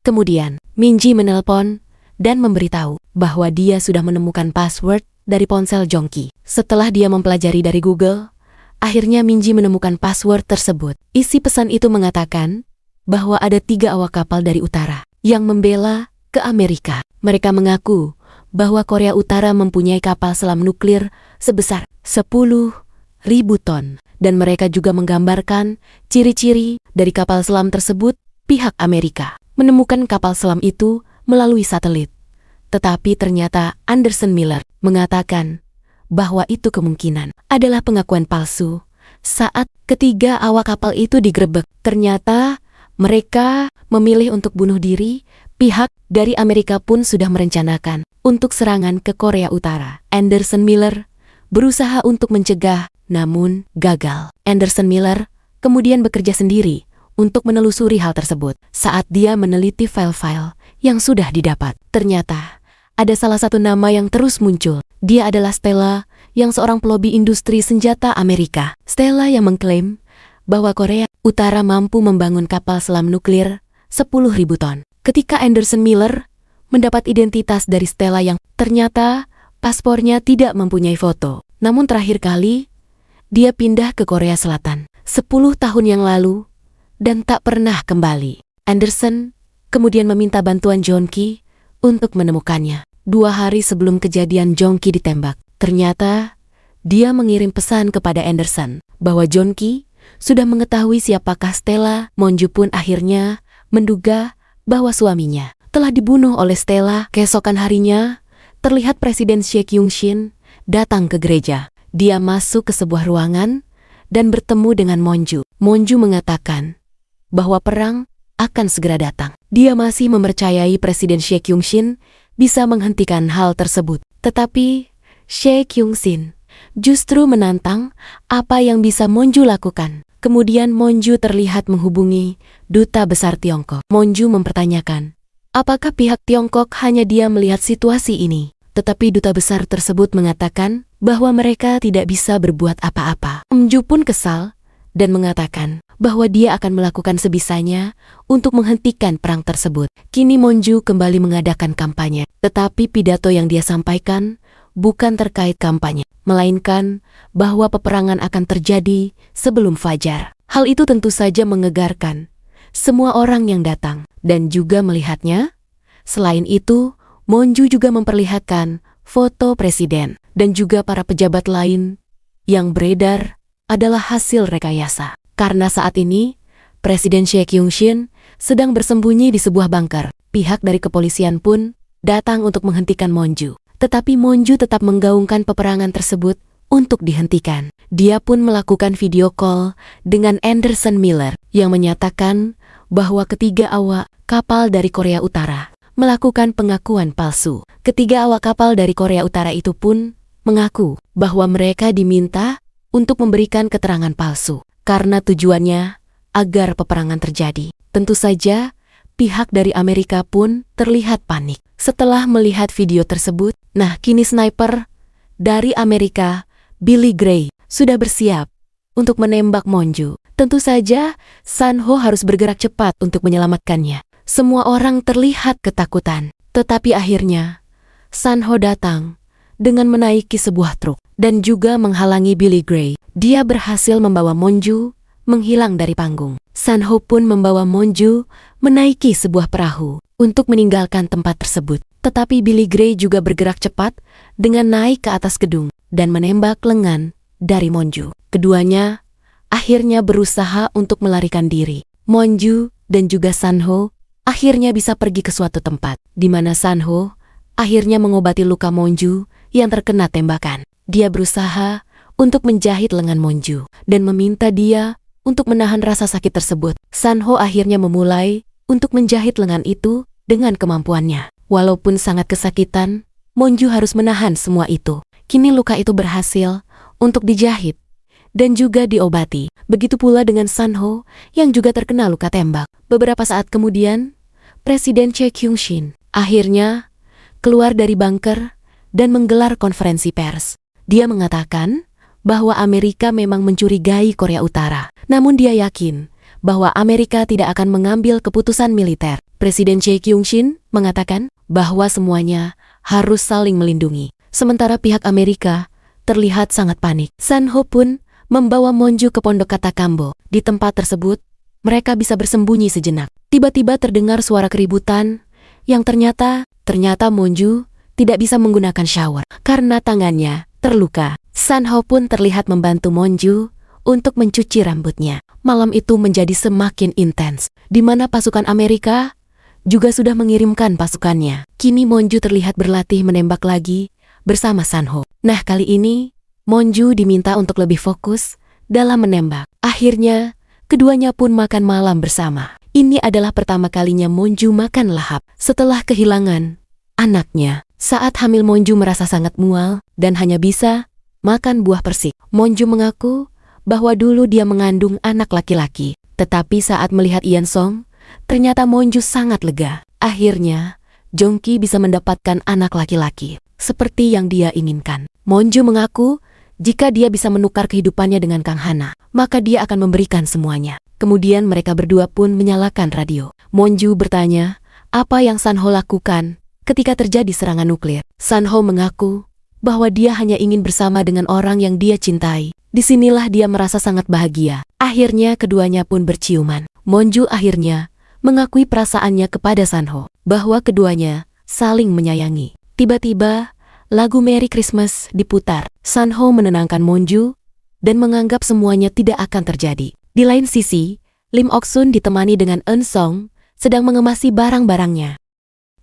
Kemudian, Minji menelpon dan memberitahu bahwa dia sudah menemukan password dari ponsel Jongki. Setelah dia mempelajari dari Google, akhirnya Minji menemukan password tersebut. Isi pesan itu mengatakan bahwa ada 3 awak kapal dari utara yang membela ke Amerika. Mereka mengaku bahwa Korea Utara mempunyai kapal selam nuklir sebesar 10.000 ton. Dan mereka juga menggambarkan ciri-ciri dari kapal selam tersebut. Pihak Amerika menemukan kapal selam itu melalui satelit. Tetapi ternyata Anderson Miller mengatakan bahwa itu kemungkinan adalah pengakuan palsu. Saat ketiga awak kapal itu digerebek, ternyata mereka memilih untuk bunuh diri. Pihak dari Amerika pun sudah merencanakan untuk serangan ke Korea Utara. Anderson Miller berusaha untuk mencegah, namun gagal. Anderson Miller kemudian bekerja sendiri untuk menelusuri hal tersebut. Saat dia meneliti file-file yang sudah didapat, ternyata ada salah satu nama yang terus muncul. Dia adalah Stella, yang seorang pelobi industri senjata Amerika. Stella yang mengklaim bahwa Korea Utara mampu membangun kapal selam nuklir 10.000 ton. Ketika Anderson Miller mendapat identitas dari Stella yang ternyata paspornya tidak mempunyai foto. Namun terakhir kali dia pindah ke Korea Selatan 10 tahun yang lalu dan tak pernah kembali. Anderson kemudian meminta bantuan Jongki untuk menemukannya. 2 hari sebelum kejadian Jongki ditembak, ternyata dia mengirim pesan kepada Anderson bahwa Jongki sudah mengetahui siapakah Stella. Monju pun akhirnya menduga bahwa suaminya telah dibunuh oleh Stella. Keesokan harinya, terlihat Presiden Chae Kyung-shin datang ke gereja. Dia masuk ke sebuah ruangan dan bertemu dengan Monju. Monju mengatakan bahwa perang akan segera datang. Dia masih mempercayai Presiden Chae Kyung-shin bisa menghentikan hal tersebut. Tetapi Chae Kyung-shin justru menantang apa yang bisa Monju lakukan. Kemudian Monju terlihat menghubungi Duta Besar Tiongkok. Monju mempertanyakan, apakah pihak Tiongkok hanya diam melihat situasi ini? Tetapi Duta Besar tersebut mengatakan bahwa mereka tidak bisa berbuat apa-apa. Monju pun kesal dan mengatakan bahwa dia akan melakukan sebisanya untuk menghentikan perang tersebut. Kini Monju kembali mengadakan kampanye, tetapi pidato yang dia sampaikan bukan terkait kampanye, melainkan bahwa peperangan akan terjadi sebelum fajar. Hal itu tentu saja mengegarkan semua orang yang datang dan juga melihatnya. Selain itu, Monju juga memperlihatkan foto presiden dan juga para pejabat lain yang beredar adalah hasil rekayasa. Karena saat ini, Presiden Chae Kyung-shin sedang bersembunyi di sebuah bunker. Pihak dari kepolisian pun datang untuk menghentikan Monju. Tetapi Monju tetap menggaungkan peperangan tersebut untuk dihentikan. Dia pun melakukan video call dengan Anderson Miller yang menyatakan bahwa ketiga awak kapal dari Korea Utara melakukan pengakuan palsu. Ketiga awak kapal dari Korea Utara itu pun mengaku bahwa mereka diminta untuk memberikan keterangan palsu karena tujuannya agar peperangan terjadi. Tentu saja, pihak dari Amerika pun terlihat panik setelah melihat video tersebut. Nah, kini sniper dari Amerika, Billy Gray, sudah bersiap untuk menembak Monju. Tentu saja, San-ho harus bergerak cepat untuk menyelamatkannya. Semua orang terlihat ketakutan, tetapi akhirnya San-ho datang dengan menaiki sebuah truk dan juga menghalangi Billy Gray. Dia berhasil membawa Monju menghilang dari panggung. San-ho pun membawa Monju menaiki sebuah perahu untuk meninggalkan tempat tersebut. Tetapi Billy Gray juga bergerak cepat dengan naik ke atas gedung dan menembak lengan dari Monju. Keduanya akhirnya berusaha untuk melarikan diri. Monju dan juga San-ho akhirnya bisa pergi ke suatu tempat, di mana San-ho akhirnya mengobati luka Monju yang terkena tembakan. Dia berusaha untuk menjahit lengan Monju dan meminta dia untuk menahan rasa sakit tersebut. San-ho akhirnya memulai untuk menjahit lengan itu dengan kemampuannya. Walaupun sangat kesakitan, Monju harus menahan semua itu. Kini luka itu berhasil untuk dijahit dan juga diobati. Begitu pula dengan San-ho yang juga terkena luka tembak. Beberapa saat kemudian, Presiden Chae Kyung-shin akhirnya keluar dari bunker dan menggelar konferensi pers. Dia mengatakan bahwa Amerika memang mencurigai Korea Utara. Namun dia yakin bahwa Amerika tidak akan mengambil keputusan militer. Presiden Chae Kyung-shin mengatakan bahwa semuanya harus saling melindungi. Sementara pihak Amerika terlihat sangat panik. San-ho pun membawa Monju ke pondok Katakambo. Di tempat tersebut, mereka bisa bersembunyi sejenak. Tiba-tiba terdengar suara keributan yang ternyata Monju tidak bisa menggunakan shower karena tangannya terluka. San-ho pun terlihat membantu Monju untuk mencuci rambutnya. Malam itu menjadi semakin intens, di mana pasukan Amerika juga sudah mengirimkan pasukannya. Kini Monju terlihat berlatih menembak lagi bersama San-ho. Nah, kali ini Monju diminta untuk lebih fokus dalam menembak. Akhirnya, keduanya pun makan malam bersama. Ini adalah pertama kalinya Monju makan lahap setelah kehilangan anaknya. Saat hamil, Monju merasa sangat mual dan hanya bisa makan buah persik. Monju mengaku bahwa dulu dia mengandung anak laki-laki. Tetapi saat melihat Ian Song, ternyata Monju sangat lega. Akhirnya, Jongki bisa mendapatkan anak laki-laki seperti yang dia inginkan. Monju mengaku jika dia bisa menukar kehidupannya dengan Kang Hana, maka dia akan memberikan semuanya. Kemudian mereka berdua pun menyalakan radio. Monju bertanya apa yang San-ho lakukan ketika terjadi serangan nuklir. San-ho mengaku bahwa dia hanya ingin bersama dengan orang yang dia cintai Disinilah dia merasa sangat bahagia. Akhirnya keduanya pun berciuman. Monju akhirnya mengakui perasaannya kepada Sanho, bahwa keduanya saling menyayangi. Tiba-tiba, lagu Merry Christmas diputar. Sanho menenangkan Monju dan menganggap semuanya tidak akan terjadi. Di lain sisi, Lim Ok-sun ditemani dengan Eun Song sedang mengemasi barang-barangnya.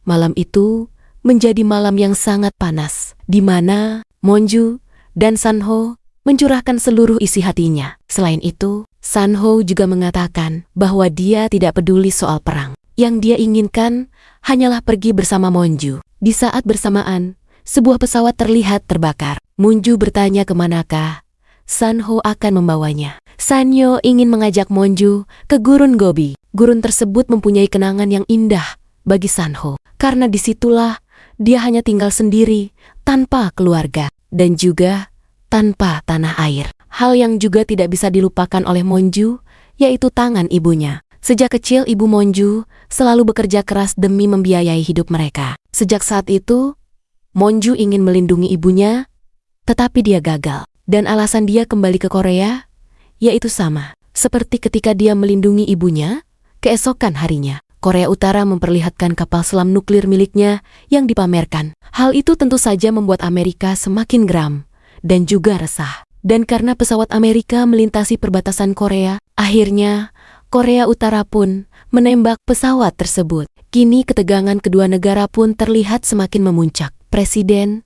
Malam itu menjadi malam yang sangat panas, di mana Monju dan Sanho mencurahkan seluruh isi hatinya. Selain itu, Sanho juga mengatakan bahwa dia tidak peduli soal perang. Yang dia inginkan hanyalah pergi bersama Monju. Di saat bersamaan, sebuah pesawat terlihat terbakar. Monju bertanya kemanakah Sanho akan membawanya. Sanyo ingin mengajak Monju ke Gurun Gobi. Gurun tersebut mempunyai kenangan yang indah bagi Sanho, karena disitulah dia hanya tinggal sendiri, tanpa keluarga, dan juga tanpa tanah air. Hal yang juga tidak bisa dilupakan oleh Monju, yaitu tangan ibunya. Sejak kecil ibu Monju selalu bekerja keras demi membiayai hidup mereka. Sejak saat itu, Monju ingin melindungi ibunya, tetapi dia gagal. Dan alasan dia kembali ke Korea, yaitu sama seperti ketika dia melindungi ibunya. Keesokan harinya, Korea Utara memperlihatkan kapal selam nuklir miliknya yang dipamerkan. Hal itu tentu saja membuat Amerika semakin geram dan juga resah. Dan karena pesawat Amerika melintasi perbatasan Korea, akhirnya Korea Utara pun menembak pesawat tersebut. Kini ketegangan kedua negara pun terlihat semakin memuncak. Presiden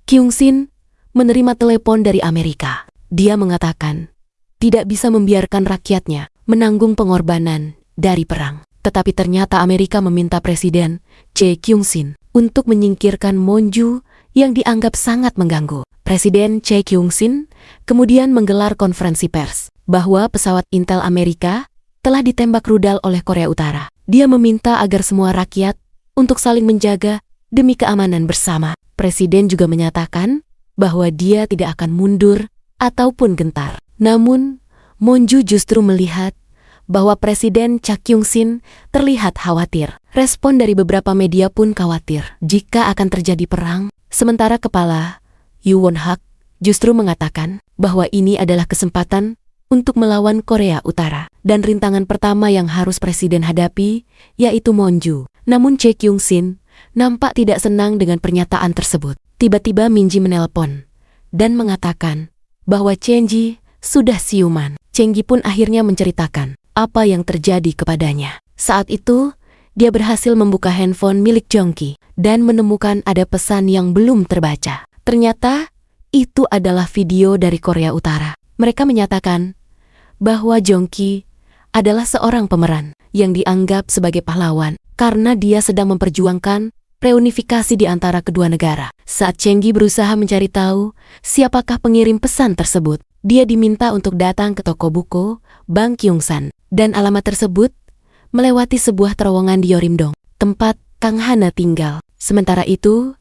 Kyung-sin menerima telepon dari Amerika. Dia mengatakan tidak bisa membiarkan rakyatnya menanggung pengorbanan dari perang. Tetapi ternyata Amerika meminta Presiden Kyung-sin untuk menyingkirkan Monju yang dianggap sangat mengganggu. Presiden Kyung-sin kemudian menggelar konferensi pers bahwa pesawat Intel Amerika telah ditembak rudal oleh Korea Utara. Dia meminta agar semua rakyat untuk saling menjaga demi keamanan bersama. Presiden juga menyatakan bahwa dia tidak akan mundur ataupun gentar. Namun, Monju justru melihat bahwa Presiden Kyung-sin terlihat khawatir. Respon dari beberapa media pun khawatir jika akan terjadi perang, sementara kepala Yoo Won-hak justru mengatakan bahwa ini adalah kesempatan untuk melawan Korea Utara. Dan rintangan pertama yang harus Presiden hadapi, yaitu Monju. Namun Kyung-sin nampak tidak senang dengan pernyataan tersebut. Tiba-tiba Minji menelpon dan mengatakan bahwa Chenji sudah siuman. Chenji pun akhirnya menceritakan apa yang terjadi kepadanya. Saat itu, dia berhasil membuka handphone milik Jongki dan menemukan ada pesan yang belum terbaca. Ternyata, itu adalah video dari Korea Utara. Mereka menyatakan bahwa Jongki adalah seorang pemeran yang dianggap sebagai pahlawan karena dia sedang memperjuangkan reunifikasi di antara kedua negara. Saat Chengi berusaha mencari tahu siapakah pengirim pesan tersebut, dia diminta untuk datang ke toko buku Bang Kyung-san, dan alamat tersebut melewati sebuah terowongan di Yorimdong, tempat Kang Hana tinggal. Sementara itu,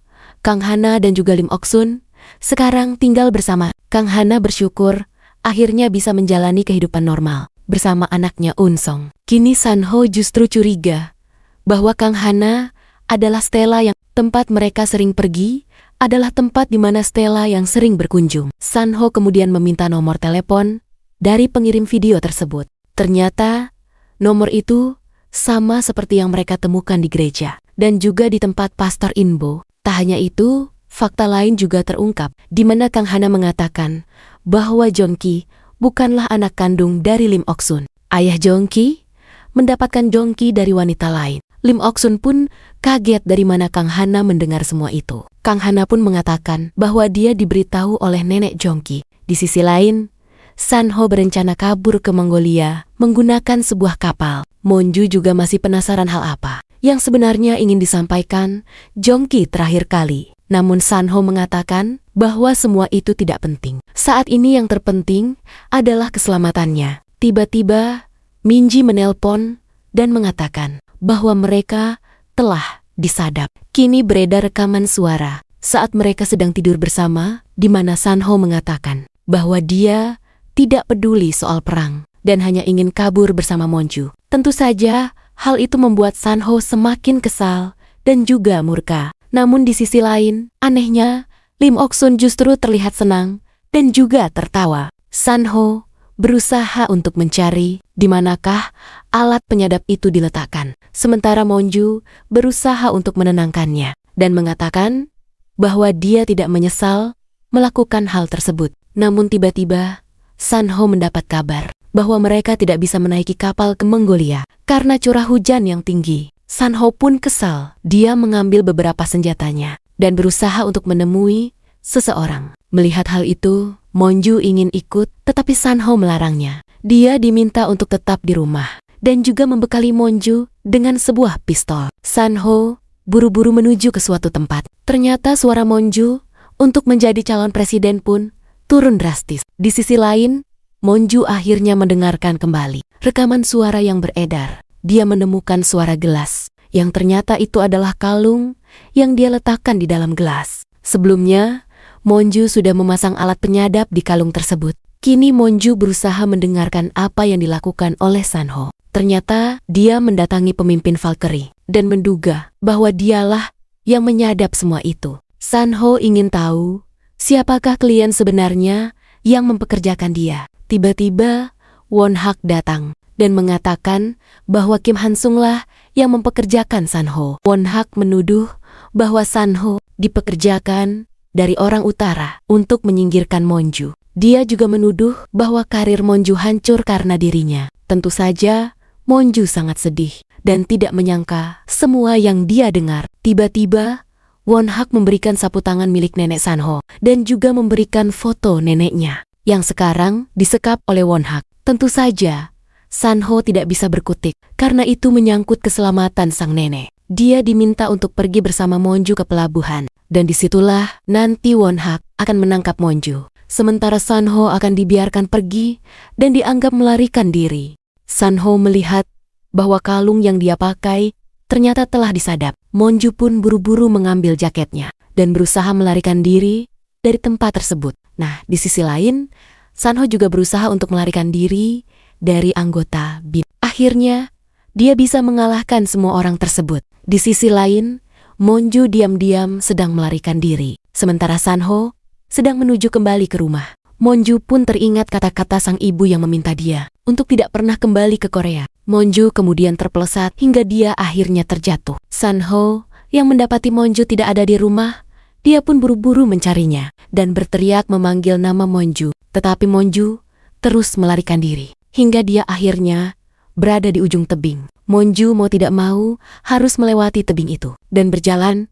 Kang Hana dan juga Lim Ok-sun sekarang tinggal bersama. Kang Hana bersyukur akhirnya bisa menjalani kehidupan normal bersama anaknya Eun Song. Kini Sanho justru curiga bahwa Kang Hana adalah Stella yang tempat mereka sering pergi, adalah tempat di mana Stella yang sering berkunjung. Sanho kemudian meminta nomor telepon dari pengirim video tersebut. Ternyata nomor itu sama seperti yang mereka temukan di gereja dan juga di tempat Pastor Inbo. Tak hanya itu, fakta lain juga terungkap, di mana Kang Hana mengatakan bahwa Jongki bukanlah anak kandung dari Lim Ok-sun. Ayah Jongki mendapatkan Jongki dari wanita lain. Lim Ok-sun pun kaget dari mana Kang Hana mendengar semua itu. Kang Hana pun mengatakan bahwa dia diberitahu oleh nenek Jongki. Di sisi lain, Sanho berencana kabur ke Mongolia menggunakan sebuah kapal. Monju juga masih penasaran hal apa yang sebenarnya ingin disampaikan Jongki terakhir kali. Namun Sanho mengatakan bahwa semua itu tidak penting. Saat ini yang terpenting adalah keselamatannya. Tiba-tiba Minji menelpon dan mengatakan bahwa mereka telah disadap. Kini beredar rekaman suara saat mereka sedang tidur bersama, di mana Sanho mengatakan bahwa dia tidak peduli soal perang dan hanya ingin kabur bersama Monju. Tentu saja hal itu membuat Sanho semakin kesal dan juga murka. Namun di sisi lain, anehnya, Lim Ok-sun justru terlihat senang dan juga tertawa. Sanho berusaha untuk mencari di manakah alat penyadap itu diletakkan. Sementara Monju berusaha untuk menenangkannya dan mengatakan bahwa dia tidak menyesal melakukan hal tersebut. Namun tiba-tiba Sanho mendapat kabar bahwa mereka tidak bisa menaiki kapal ke Mongolia karena curah hujan yang tinggi. Sanho pun kesal. Dia mengambil beberapa senjatanya dan berusaha untuk menemui seseorang. Melihat hal itu, Monju ingin ikut, tetapi Sanho melarangnya. Dia diminta untuk tetap di rumah dan juga membekali Monju dengan sebuah pistol. Sanho buru-buru menuju ke suatu tempat. Ternyata suara Monju untuk menjadi calon presiden pun turun drastis. Di sisi lain, Monju akhirnya mendengarkan kembali rekaman suara yang beredar. Dia menemukan suara gelas, yang ternyata itu adalah kalung yang dia letakkan di dalam gelas. Sebelumnya, Monju sudah memasang alat penyadap di kalung tersebut. Kini Monju berusaha mendengarkan apa yang dilakukan oleh Sanho. Ternyata dia mendatangi pemimpin Valkyrie dan menduga bahwa dialah yang menyadap semua itu. Sanho ingin tahu siapakah klien sebenarnya yang mempekerjakan dia. Tiba-tiba Won-hak datang dan mengatakan bahwa Kim Han-sunglah yang mempekerjakan Sanho. Won-hak menuduh bahwa Sanho dipekerjakan dari orang utara untuk menyingkirkan Monju. Dia juga menuduh bahwa karir Monju hancur karena dirinya. Tentu saja Monju sangat sedih dan tidak menyangka semua yang dia dengar. Tiba-tiba Won-hak memberikan sapu tangan milik nenek Sanho dan juga memberikan foto neneknya yang sekarang disekap oleh Won-hak. Tentu saja Sanho tidak bisa berkutik karena itu menyangkut keselamatan sang nenek. Dia diminta untuk pergi bersama Monju ke pelabuhan dan disitulah nanti Won-hak akan menangkap Monju. Sementara Sanho akan dibiarkan pergi dan dianggap melarikan diri. Sanho melihat bahwa kalung yang dia pakai ternyata telah disadap. Monju pun buru-buru mengambil jaketnya dan berusaha melarikan diri dari tempat tersebut. Nah, di sisi lain, Sanho juga berusaha untuk melarikan diri dari anggota BIN. Akhirnya, dia bisa mengalahkan semua orang tersebut. Di sisi lain, Monju diam-diam sedang melarikan diri. Sementara Sanho sedang menuju kembali ke rumah. Monju pun teringat kata-kata sang ibu yang meminta dia untuk tidak pernah kembali ke Korea. Monju kemudian terpelesat hingga dia akhirnya terjatuh. Sanho yang mendapati Monju tidak ada di rumah, dia pun buru-buru mencarinya dan berteriak memanggil nama Monju. Tetapi Monju terus melarikan diri hingga dia akhirnya berada di ujung tebing. Monju mau tidak mau harus melewati tebing itu dan berjalan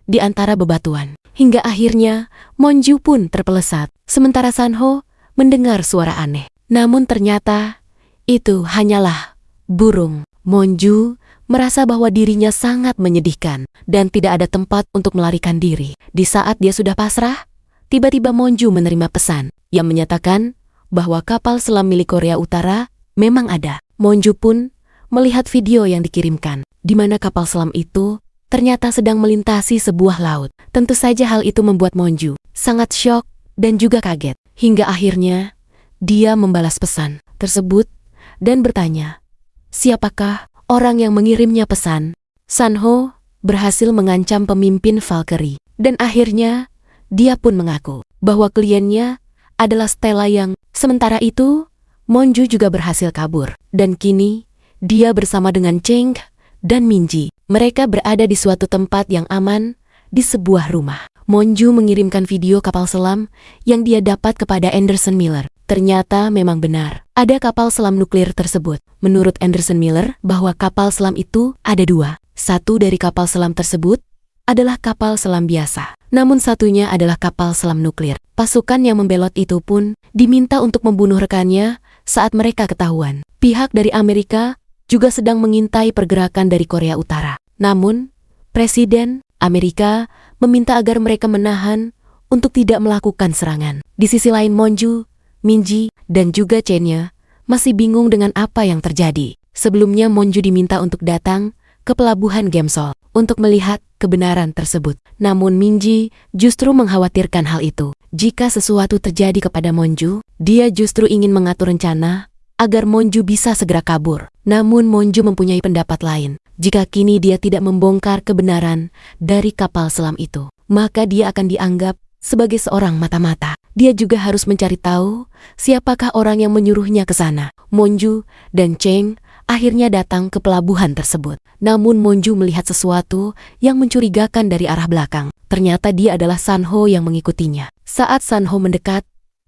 di antara bebatuan. Hingga akhirnya Monju pun terpelesat. Sementara Sanho mendengar suara aneh. Namun ternyata itu hanyalah burung. Monju merasa bahwa dirinya sangat menyedihkan dan tidak ada tempat untuk melarikan diri. Di saat dia sudah pasrah, tiba-tiba Monju menerima pesan yang menyatakan bahwa kapal selam milik Korea Utara memang ada. Monju pun melihat video yang dikirimkan, di mana kapal selam itu ternyata sedang melintasi sebuah laut. Tentu saja hal itu membuat Monju sangat syok dan juga kaget. Hingga akhirnya dia membalas pesan tersebut dan bertanya, siapakah orang yang mengirimnya pesan? Sanho berhasil mengancam pemimpin Valkyrie dan akhirnya dia pun mengaku bahwa kliennya adalah Stella Yang. Sementara itu, Monju juga berhasil kabur dan kini dia bersama dengan Cheng dan Minji. Mereka berada di suatu tempat yang aman di sebuah rumah. Monju mengirimkan video kapal selam yang dia dapat kepada Anderson Miller. Ternyata memang benar, ada kapal selam nuklir tersebut. Menurut Anderson Miller, bahwa kapal selam itu ada dua. Satu dari kapal selam tersebut adalah kapal selam biasa, namun satunya adalah kapal selam nuklir. Pasukan yang membelot itu pun diminta untuk membunuh rekannya saat mereka ketahuan. Pihak dari Amerika juga sedang mengintai pergerakan dari Korea Utara. Namun, Presiden Amerika meminta agar mereka menahan untuk tidak melakukan serangan. Di sisi lain Monju, Minji, dan juga Chenya masih bingung dengan apa yang terjadi. Sebelumnya Monju diminta untuk datang ke pelabuhan Gemsol untuk melihat kebenaran tersebut. Namun Minji justru mengkhawatirkan hal itu. Jika sesuatu terjadi kepada Monju, dia justru ingin mengatur rencana agar Monju bisa segera kabur. Namun Monju mempunyai pendapat lain. Jika kini dia tidak membongkar kebenaran dari kapal selam itu, maka dia akan dianggap sebagai seorang mata-mata, dia juga harus mencari tahu siapakah orang yang menyuruhnya ke sana. Monju dan Cheng akhirnya datang ke pelabuhan tersebut. Namun Monju melihat sesuatu yang mencurigakan dari arah belakang. Ternyata dia adalah Sanho yang mengikutinya. Saat Sanho mendekat,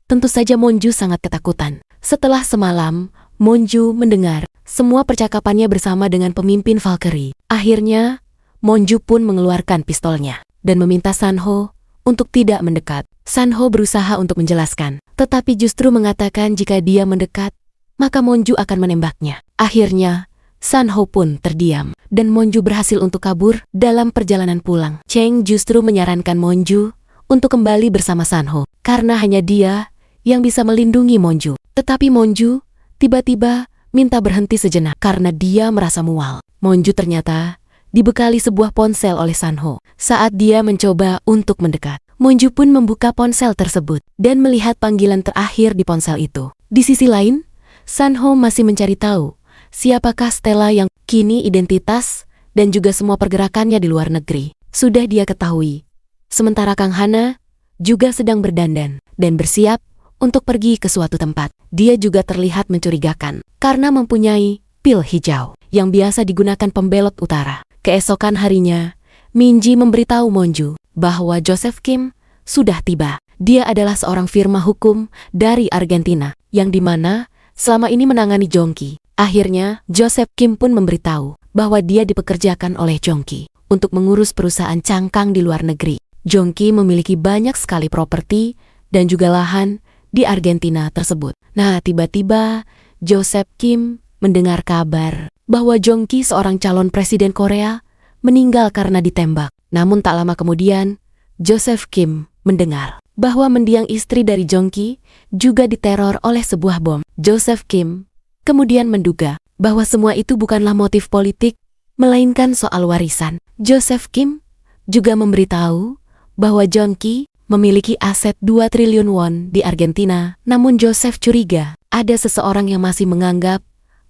tentu saja Monju sangat ketakutan. Setelah semalam, Monju mendengar semua percakapannya bersama dengan pemimpin Valkyrie. Akhirnya, Monju pun mengeluarkan pistolnya dan meminta Sanho untuk tidak mendekat. Sanho berusaha untuk menjelaskan, tetapi justru mengatakan jika dia mendekat, maka Monju akan menembaknya. Akhirnya, Sanho pun terdiam, dan Monju berhasil untuk kabur. Dalam perjalanan pulang, Cheng justru menyarankan Monju untuk kembali bersama Sanho, karena hanya dia yang bisa melindungi Monju. Tetapi Monju tiba-tiba minta berhenti sejenak karena dia merasa mual. Monju ternyata dibekali sebuah ponsel oleh Sanho. Saat dia mencoba untuk mendekat, Monju pun membuka ponsel tersebut dan melihat panggilan terakhir di ponsel itu. Di sisi lain, Sanho masih mencari tahu siapakah Stella yang kini identitas dan juga semua pergerakannya di luar negeri sudah dia ketahui. Sementara Kang Hana juga sedang berdandan dan bersiap untuk pergi ke suatu tempat. Dia juga terlihat mencurigakan karena mempunyai pil hijau yang biasa digunakan pembelot utara. Keesokan harinya, Minji memberitahu Monju bahwa Joseph Kim sudah tiba. Dia adalah seorang firma hukum dari Argentina yang dimana selama ini menangani Jongki. Akhirnya, Joseph Kim pun memberitahu bahwa dia dipekerjakan oleh Jongki untuk mengurus perusahaan cangkang di luar negeri. Jongki memiliki banyak sekali properti dan juga lahan di Argentina tersebut. Nah, tiba-tiba Joseph Kim mendengar kabar bahwa Jongki, seorang calon presiden Korea, meninggal karena ditembak. Namun tak lama kemudian, Joseph Kim mendengar bahwa mendiang istri dari Jongki juga diteror oleh sebuah bom. Joseph Kim kemudian menduga bahwa semua itu bukanlah motif politik, melainkan soal warisan. Joseph Kim juga memberitahu bahwa Jongki memiliki aset 2 triliun won di Argentina. Namun Joseph curiga ada seseorang yang masih menganggap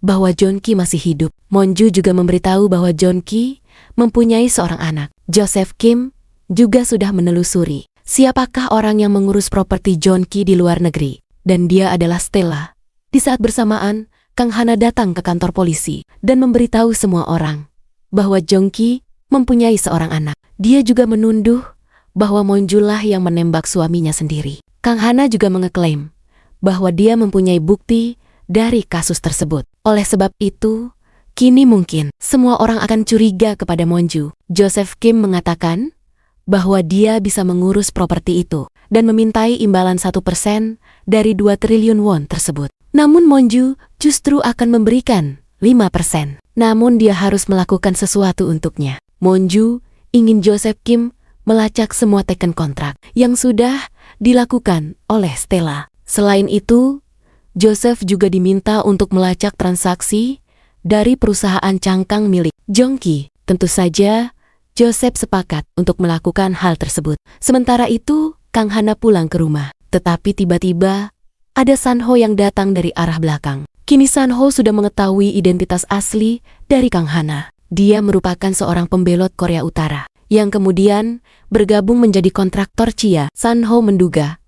bahwa Jongki masih hidup. Monju juga memberitahu bahwa Jongki mempunyai seorang anak. Joseph Kim juga sudah menelusuri siapakah orang yang mengurus properti Jongki di luar negeri, dan dia adalah Stella. Di saat bersamaan, Kang Hana datang ke kantor polisi dan memberitahu semua orang bahwa Jongki mempunyai seorang anak. Dia juga menunduh bahwa Monjulah yang menembak suaminya sendiri. Kang Hana juga mengeklaim bahwa dia mempunyai bukti dari kasus tersebut. Oleh sebab itu, kini mungkin semua orang akan curiga kepada Monju. Joseph Kim mengatakan bahwa dia bisa mengurus properti itu dan memintai imbalan 1% dari 2 triliun won tersebut. Namun Monju justru akan memberikan 5%. Namun dia harus melakukan sesuatu untuknya. Monju ingin Joseph Kim melacak semua teken kontrak yang sudah dilakukan oleh Stella. Selain itu, Joseph juga diminta untuk melacak transaksi dari perusahaan cangkang milik Jongki. Tentu saja, Joseph sepakat untuk melakukan hal tersebut. Sementara itu, Kang Hana pulang ke rumah. Tetapi tiba-tiba, ada Sanho yang datang dari arah belakang. Kini Sanho sudah mengetahui identitas asli dari Kang Hana. Dia merupakan seorang pembelot Korea Utara yang kemudian bergabung menjadi kontraktor Chia. Sanho menduga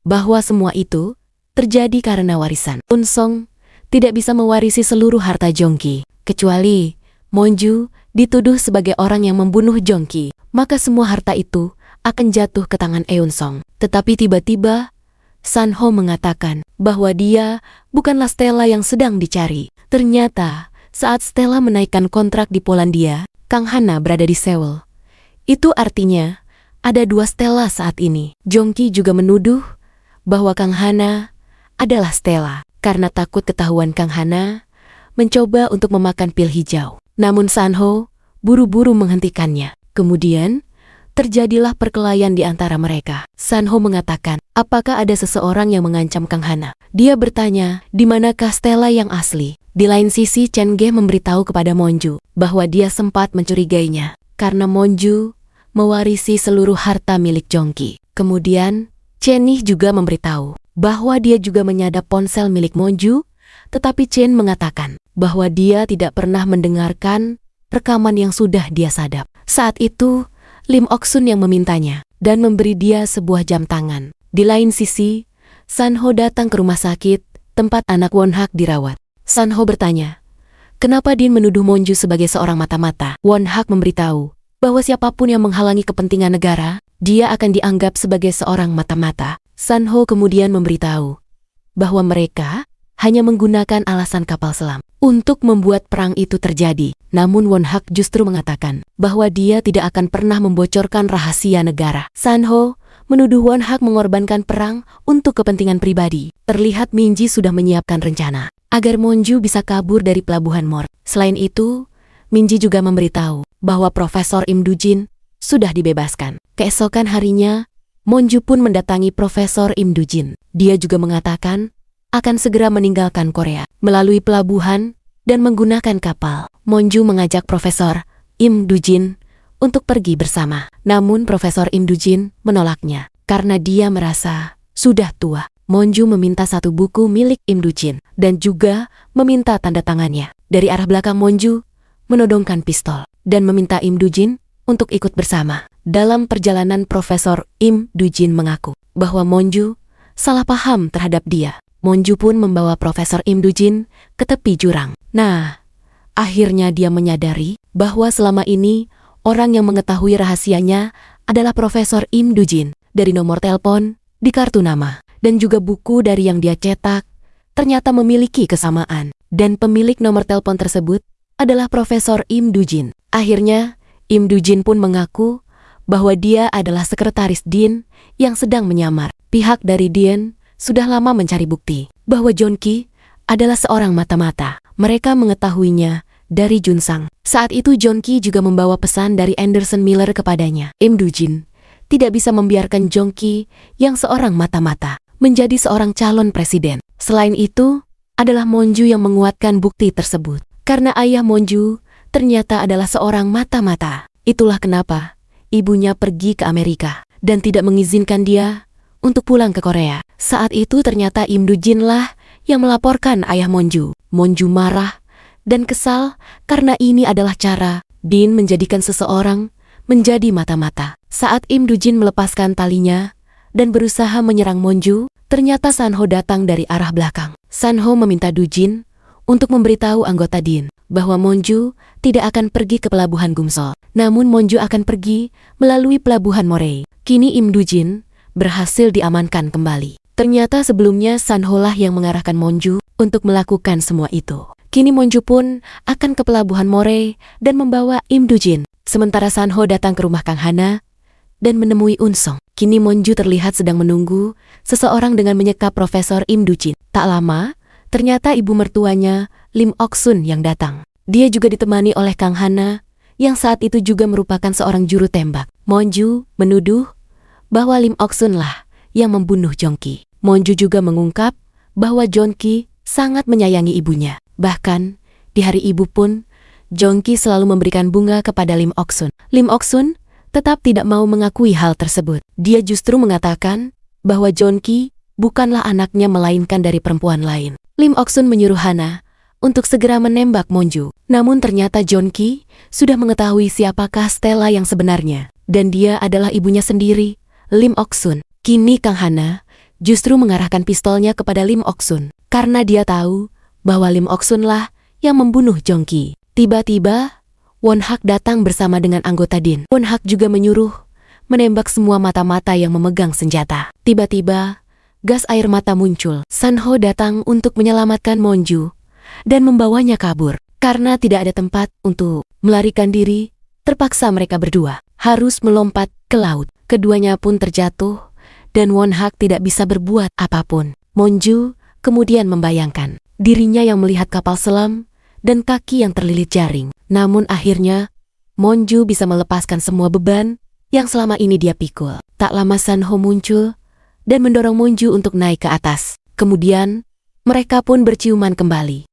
bahwa semua itu terjadi karena warisan. Unsong tidak bisa mewarisi seluruh harta Jongki, kecuali Monju dituduh sebagai orang yang membunuh Jongki, maka semua harta itu akan jatuh ke tangan Eun-song. Tetapi tiba-tiba, Sanho mengatakan bahwa dia bukanlah Stella yang sedang dicari. Ternyata, saat Stella menaikkan kontrak di Polandia, Kang Hana berada di Seoul. Itu artinya, ada 2 Stella saat ini. Jongki juga menuduh bahwa Kang Hana adalah Stella, karena takut ketahuan Kang Hana mencoba untuk memakan pil hijau. Namun Sanho buru-buru menghentikannya. Kemudian, terjadilah perkelahian di antara mereka. Sanho mengatakan, apakah ada seseorang yang mengancam Kang Hana? Dia bertanya, di manakah Stella yang asli? Di lain sisi, Chen Ge memberitahu kepada Monju bahwa dia sempat mencurigainya, karena Monju mewarisi seluruh harta milik Jongki. Kemudian, Chen Nih juga memberitahu bahwa dia juga menyadap ponsel milik Monju, tetapi Chen mengatakan bahwa dia tidak pernah mendengarkan rekaman yang sudah dia sadap. Saat itu, Lim Ok-sun yang memintanya dan memberi dia sebuah jam tangan. Di lain sisi, Sanho datang ke rumah sakit tempat anak Won-hak dirawat. Sanho bertanya, kenapa Din menuduh Monju sebagai seorang mata-mata? Won-hak memberitahu bahwa siapapun yang menghalangi kepentingan negara, dia akan dianggap sebagai seorang mata-mata. Sanho kemudian memberitahu bahwa mereka hanya menggunakan alasan kapal selam untuk membuat perang itu terjadi. Namun Won-hak justru mengatakan bahwa dia tidak akan pernah membocorkan rahasia negara. Sanho menuduh Won-hak mengorbankan perang untuk kepentingan pribadi. Terlihat Minji sudah menyiapkan rencana agar Monju bisa kabur dari pelabuhan Mor. Selain itu, Minji juga memberitahu bahwa Profesor Im Dujin sudah dibebaskan. Keesokan harinya, Monju pun mendatangi Profesor Im Dujin. Dia juga mengatakan akan segera meninggalkan Korea melalui pelabuhan dan menggunakan kapal. Monju mengajak Profesor Im Dujin untuk pergi bersama. Namun Profesor Im Dujin menolaknya karena dia merasa sudah tua. Monju meminta satu buku milik Im Dujin dan juga meminta tanda tangannya. Dari arah belakang Monju menodongkan pistol dan meminta Im Dujin untuk ikut bersama. Dalam perjalanan Profesor Im Dujin mengaku bahwa Monju salah paham terhadap dia. Monju pun membawa Profesor Im Dujin ke tepi jurang. Nah, akhirnya dia menyadari bahwa selama ini orang yang mengetahui rahasianya adalah Profesor Im Dujin. Dari nomor telepon, di kartu nama, dan juga buku dari yang dia cetak, ternyata memiliki kesamaan. Dan pemilik nomor telepon tersebut adalah Profesor Im Dujin. Akhirnya, Im Dujin pun mengaku bahwa dia adalah sekretaris Din yang sedang menyamar. Pihak dari Din sudah lama mencari bukti bahwa Jonki adalah seorang mata-mata. Mereka mengetahuinya dari Junsang. Saat itu Jonki juga membawa pesan dari Anderson Miller kepadanya. Im Dujin tidak bisa membiarkan Jonki yang seorang mata-mata menjadi seorang calon presiden. Selain itu, adalah Monju yang menguatkan bukti tersebut. Karena ayah Monju ternyata adalah seorang mata-mata. Itulah kenapa ibunya pergi ke Amerika dan tidak mengizinkan dia untuk pulang ke Korea. Saat itu ternyata Im Dujin lah yang melaporkan ayah Monju. Monju marah dan kesal karena ini adalah cara Din menjadikan seseorang menjadi mata-mata. Saat Im Dujin melepaskan talinya dan berusaha menyerang Monju, ternyata Sanho datang dari arah belakang. Sanho meminta Dujin untuk memberitahu anggota Din bahwa Monju tidak akan pergi ke pelabuhan Gumsol. Namun Monju akan pergi melalui pelabuhan Morei. Kini Im Dujin berhasil diamankan kembali. Ternyata sebelumnya Sanho lah yang mengarahkan Monju untuk melakukan semua itu. Kini Monju pun akan ke pelabuhan Morei dan membawa Im Dujin. Sementara Sanho datang ke rumah Kang Hana dan menemui Unsong. Kini Monju terlihat sedang menunggu seseorang dengan menyekap Profesor Im Dujin. Tak lama, ternyata ibu mertuanya Lim Ok-sun yang datang. Dia juga ditemani oleh Kang Hana yang saat itu juga merupakan seorang juru tembak. Monju menuduh bahwa Lim Ok-sun lah yang membunuh Jonki. Monju juga mengungkap bahwa Jonki sangat menyayangi ibunya. Bahkan, di hari ibu pun, Jonki selalu memberikan bunga kepada Lim Ok-sun. Lim Ok-sun tetap tidak mau mengakui hal tersebut. Dia justru mengatakan bahwa Jonki bukanlah anaknya melainkan dari perempuan lain. Lim Ok-sun menyuruh Hana untuk segera menembak Monju. Namun ternyata Jonki sudah mengetahui siapakah Stella yang sebenarnya. Dan dia adalah ibunya sendiri, Lim Ok-sun. Kini Kang Hana justru mengarahkan pistolnya kepada Lim Ok-sun. Karena dia tahu bahwa Lim Ok-sun lah yang membunuh Jonki. Tiba-tiba, Won-hak datang bersama dengan anggota Din. Won-hak juga menyuruh menembak semua mata-mata yang memegang senjata. Tiba-tiba, gas air mata muncul. Sanho datang untuk menyelamatkan Monju dan membawanya kabur. Karena tidak ada tempat untuk melarikan diri, terpaksa mereka berdua harus melompat ke laut. Keduanya pun terjatuh dan Won-hak tidak bisa berbuat apapun. Monju kemudian membayangkan dirinya yang melihat kapal selam dan kaki yang terlilit jaring. Namun akhirnya, Monju bisa melepaskan semua beban yang selama ini dia pikul. Tak lama Sanho muncul dan mendorong Monju untuk naik ke atas. Kemudian, mereka pun berciuman kembali.